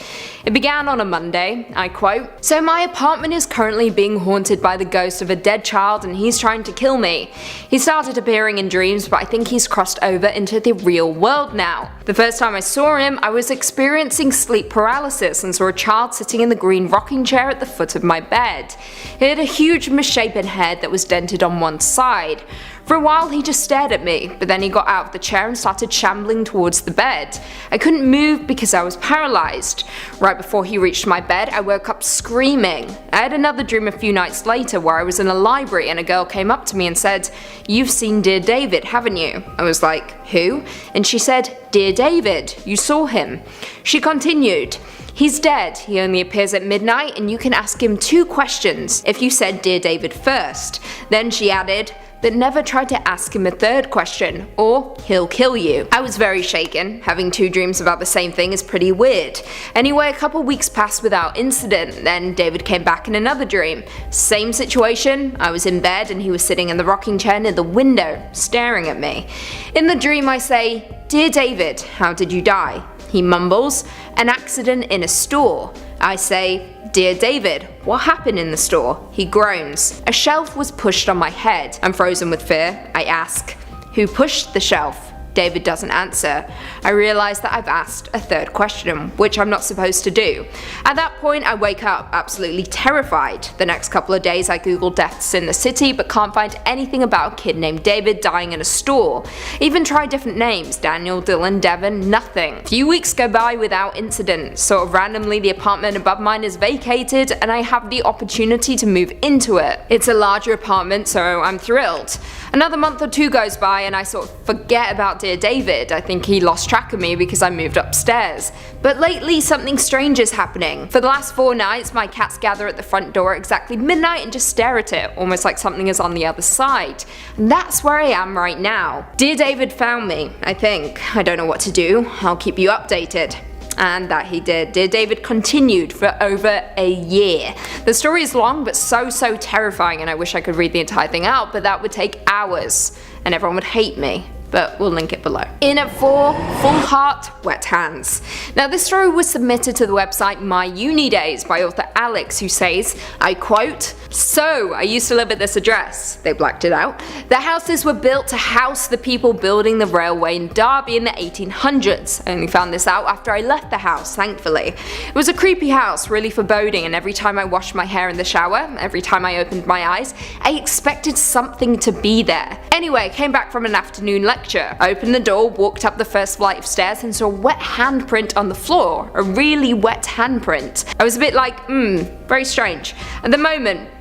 It began on a Monday, I quote, "So my apartment is currently being haunted by the ghost of a dead child and he's trying to kill me. He started appearing in dreams, but I think he's crossed over into the real world now. The first time I saw him, I was experiencing sleep paralysis and saw a child sitting in the green rocking chair at the foot of my bed. He had a huge misshapen head that was dented on one side. For a while he just stared at me, but then he got out of the chair and started shambling towards the bed. I couldn't move because I was paralysed. Right before he reached my bed, I woke up screaming. I had another dream a few nights later where I was in a library and a girl came up to me and said, 'You've seen Dear David, haven't you?' I was like, 'Who?' And she said, 'Dear David, you saw him.' She continued, 'He's dead. He only appears at midnight and you can ask him 2 questions if you said Dear David first.' Then she added, 'But never try to ask him a 3rd question, or he'll kill you.' I was very shaken. Having 2 dreams about the same thing is pretty weird. Anyway, a couple weeks passed without incident, then David came back in another dream. Same situation, I was in bed and he was sitting in the rocking chair near the window, staring at me. In the dream I say, 'Dear David, how did you die?' He mumbles, 'An accident in a store.' I say, 'Dear David, what happened in the store?' He groans. 'A shelf was pushed on my head.' I'm frozen with fear. I ask, 'Who pushed the shelf?' David doesn't answer. I realise that I've asked a 3rd question, which I'm not supposed to do. At that point, I wake up absolutely terrified. The next couple of days I Google deaths in the city, but can't find anything about a kid named David dying in a store. Even try different names, Daniel, Dylan, Devon, nothing. A few weeks go by without incident. Sort of randomly, the apartment above mine is vacated, and I have the opportunity to move into it. It's a larger apartment, so I'm thrilled. Another month or 2 goes by, and I sort of forget about Dear David. I think he lost track of me because I moved upstairs. But lately something strange is happening. For the last 4 nights my cats gather at the front door at exactly midnight and just stare at it, almost like something is on the other side. And that's where I am right now. Dear David found me, I think. I don't know what to do. I'll keep you updated. And that he did. Dear David continued for over a year. The story is long but so terrifying, and I wish I could read the entire thing out, but that would take hours and everyone would hate me. But we'll link it below. In at 4, Full Heart, Wet Hands. Now this story was submitted to the website My Uni Days by author Alex, who says, I quote, "So, I used to live at this address." They blacked it out. "The houses were built to house the people building the railway in Derby in the 1800s. I only found this out after I left the house, thankfully. It was a creepy house, really foreboding, and every time I washed my hair in the shower, every time I opened my eyes, I expected something to be there. Anyway, I came back from an afternoon lecture. I opened the door, walked up the first flight of stairs and saw a wet handprint on the floor, a really wet handprint. I was a bit like, very strange.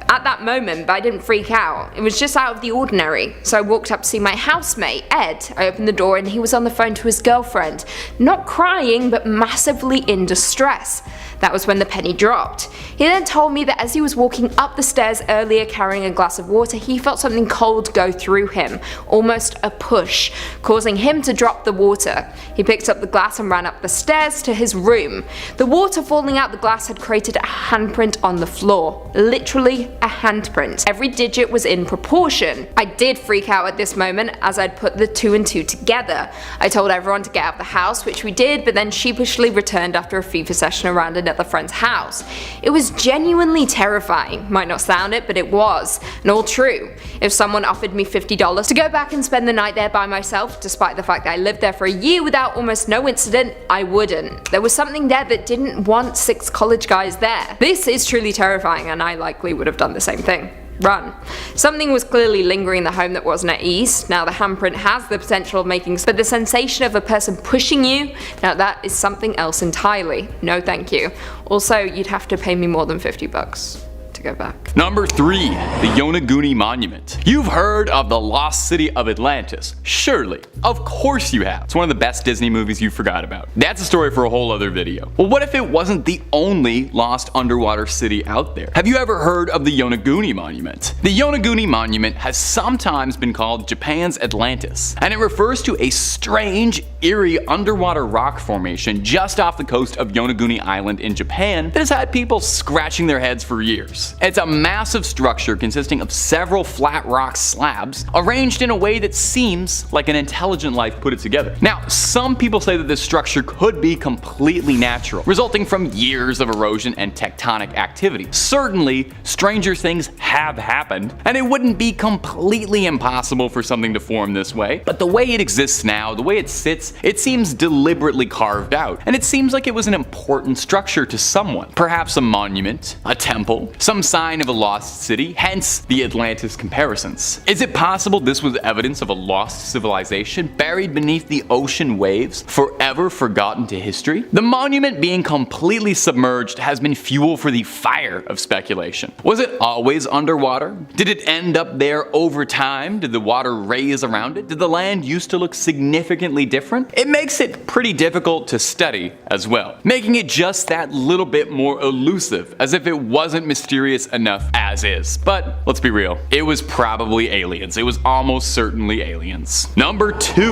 At that moment, but I didn't freak out. It was just out of the ordinary. So I walked up to see my housemate, Ed. I opened the door and he was on the phone to his girlfriend. Not crying, but massively in distress. That was when the penny dropped. He then told me that as he was walking up the stairs earlier carrying a glass of water, he felt something cold go through him, almost a push, causing him to drop the water. He picked up the glass and ran up the stairs to his room. The water falling out the glass had created a handprint on the floor. Literally a handprint. Every digit was in proportion. I did freak out at this moment as I'd put the 2 and 2 together. I told everyone to get out of the house, which we did, but then sheepishly returned after a FIFA session around another friend's house. It was genuinely terrifying. Might not sound it, but it was. And all true. If someone offered me $50 to go back and spend the night there by myself, despite the fact that I lived there for a year without almost no incident, I wouldn't. There was something there that didn't want 6 college guys there. This is truly terrifying, and I likely would have done the same thing. Run. Something was clearly lingering in the home that wasn't at ease. Now the handprint has the potential of making, but the sensation of a person pushing you, now that is something else entirely. No thank you. Also, you'd have to pay me more than $50 to go back. Number 3. The Yonaguni Monument. You've heard of the lost city of Atlantis, surely. Of course you have. It's one of the best Disney movies you forgot about. That's a story for a whole other video. Well, what if it wasn't the only lost underwater city out there? Have you ever heard of the Yonaguni Monument? The Yonaguni Monument has sometimes been called Japan's Atlantis, and it refers to a strange, eerie underwater rock formation just off the coast of Yonaguni Island in Japan that has had people scratching their heads for years. It's a massive structure consisting of several flat rock slabs arranged in a way that seems like an intelligent life put it together. Now, some people say that this structure could be completely natural, resulting from years of erosion and tectonic activity. Certainly, stranger things have happened, and it wouldn't be completely impossible for something to form this way, but the way it exists now, the way it sits, it seems deliberately carved out, and it seems like it was an important structure to someone. Perhaps a monument, a temple, some sign of a lost city, hence the Atlantis comparisons. Is it possible this was evidence of a lost civilization buried beneath the ocean waves, forever forgotten to history? The monument being completely submerged has been fuel for the fire of speculation. Was it always underwater? Did it end up there over time? Did the water raise around it? Did the land used to look significantly different? It makes it pretty difficult to study as well, making it just that little bit more elusive, as if it wasn't mysterious enough as is. But let's be real, it was probably aliens. It was almost certainly aliens. Number 2,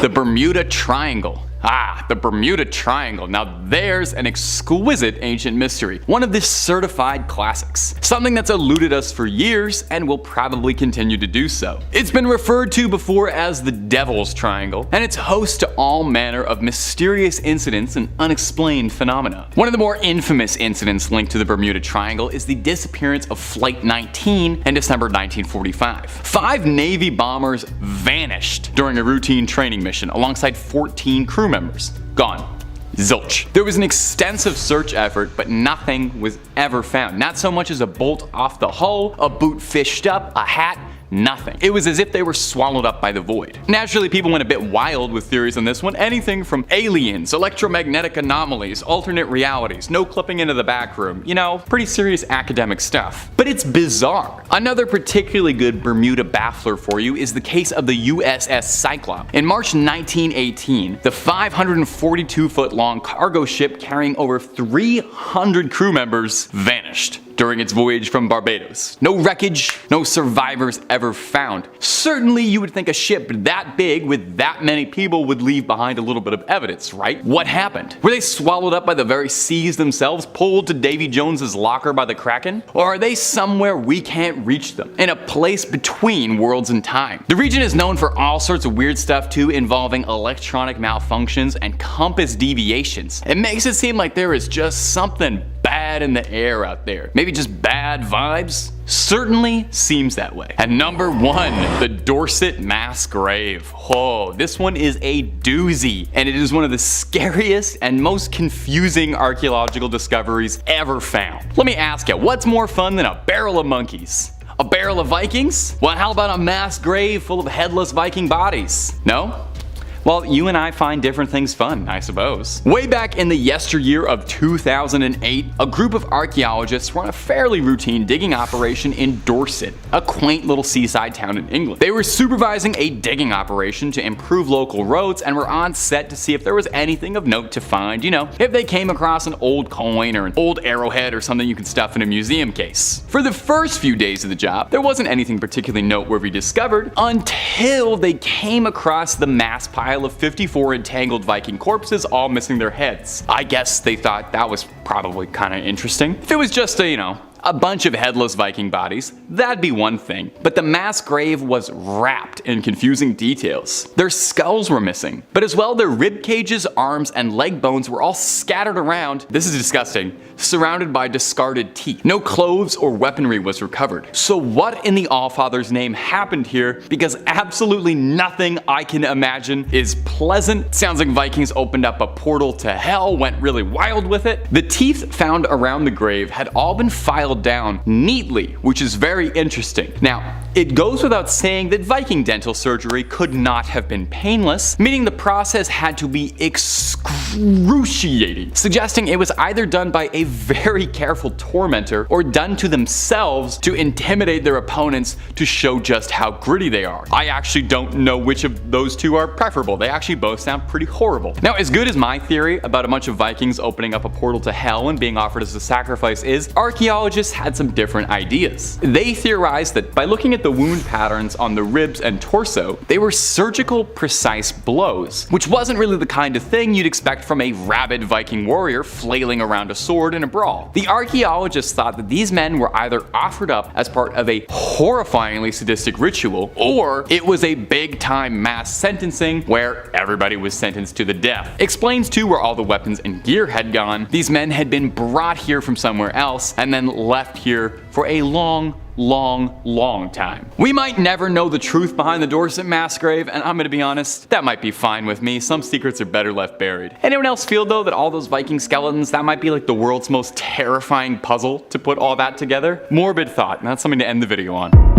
the Bermuda Triangle. The Bermuda Triangle. Now there's an exquisite ancient mystery, one of the certified classics, something that's eluded us for years and will probably continue to do so. It's been referred to before as the Devil's Triangle, and it's host to all manner of mysterious incidents and unexplained phenomena. One of the more infamous incidents linked to the Bermuda Triangle is the disappearance of Flight 19 in December 1945. 5 Navy bombers vanished during a routine training mission alongside 14 crew members. Gone. Zilch. There was an extensive search effort, but nothing was ever found. Not so much as a bolt off the hull, a boot fished up, a hat, nothing. It was as if they were swallowed up by the void. Naturally, people went a bit wild with theories on this one. Anything from aliens, electromagnetic anomalies, alternate realities, no clipping into the back room. You know, pretty serious academic stuff. But it's bizarre. Another particularly good Bermuda baffler for you is the case of the USS Cyclops. In March 1918, the 542-foot-long cargo ship carrying over 300 crew members vanished during its voyage from Barbados. No wreckage, no survivors ever found. Certainly you would think a ship that big with that many people would leave behind a little bit of evidence, right? What happened? Were they swallowed up by the very seas themselves, pulled to Davy Jones's locker by the Kraken? Or are they somewhere we can't reach them, in a place between worlds and time? The region is known for all sorts of weird stuff too, involving electronic malfunctions and compass deviations. It makes it seem like there is just something bad in the air out there. Maybe just bad vibes? Certainly seems that way. And number 1, the Dorset Mass Grave. Whoa, this one is a doozy, and it is one of the scariest and most confusing archaeological discoveries ever found. Let me ask you, what's more fun than a barrel of monkeys? A barrel of Vikings? Well, how about a mass grave full of headless Viking bodies? No? Well, you and I find different things fun, I suppose. Way back in the yesteryear of 2008, a group of archaeologists were on a fairly routine digging operation in Dorset, a quaint little seaside town in England. They were supervising a digging operation to improve local roads and were on set to see if there was anything of note to find, you know, if they came across an old coin or an old arrowhead or something you could stuff in a museum case. For the first few days of the job, there wasn't anything particularly noteworthy discovered until they came across the mass pile of 54 entangled Viking corpses all missing their heads. I guess they thought that was probably kind of interesting. If it was just a bunch of headless Viking bodies, that'd be one thing. But the mass grave was wrapped in confusing details. Their skulls were missing, but as well their rib cages, arms, and leg bones were all scattered around, this is disgusting, surrounded by discarded teeth. No clothes or weaponry was recovered. So what in the Allfather's name happened here? Because absolutely nothing I can imagine is pleasant. Sounds like Vikings opened up a portal to hell, went really wild with it. The teeth found around the grave had all been filed down neatly, which is very interesting. Now, it goes without saying that Viking dental surgery could not have been painless, meaning the process had to be excruciating, suggesting it was either done by a very careful tormentor or done to themselves to intimidate their opponents to show just how gritty they are. I actually don't know which of those two are preferable. They actually both sound pretty horrible. Now, as good as my theory about a bunch of Vikings opening up a portal to hell and being offered as a sacrifice is, archaeologists had some different ideas. They theorized that by looking at the wound patterns on the ribs and torso, they were surgical precise blows, which wasn't really the kind of thing you'd expect from a rabid Viking warrior flailing around a sword in a brawl. The archaeologists thought that these men were either offered up as part of a horrifyingly sadistic ritual, or it was a big time mass sentencing where everybody was sentenced to the death. Explains too where all the weapons and gear had gone. These men had been brought here from somewhere else and then left here for a long time. We might never know the truth behind the Dorset mass grave, and I'm gonna be honest, that might be fine with me. Some secrets are better left buried. Anyone else feel though that all those Viking skeletons, that might be like the world's most terrifying puzzle to put all that together? Morbid thought, and that's something to end the video on.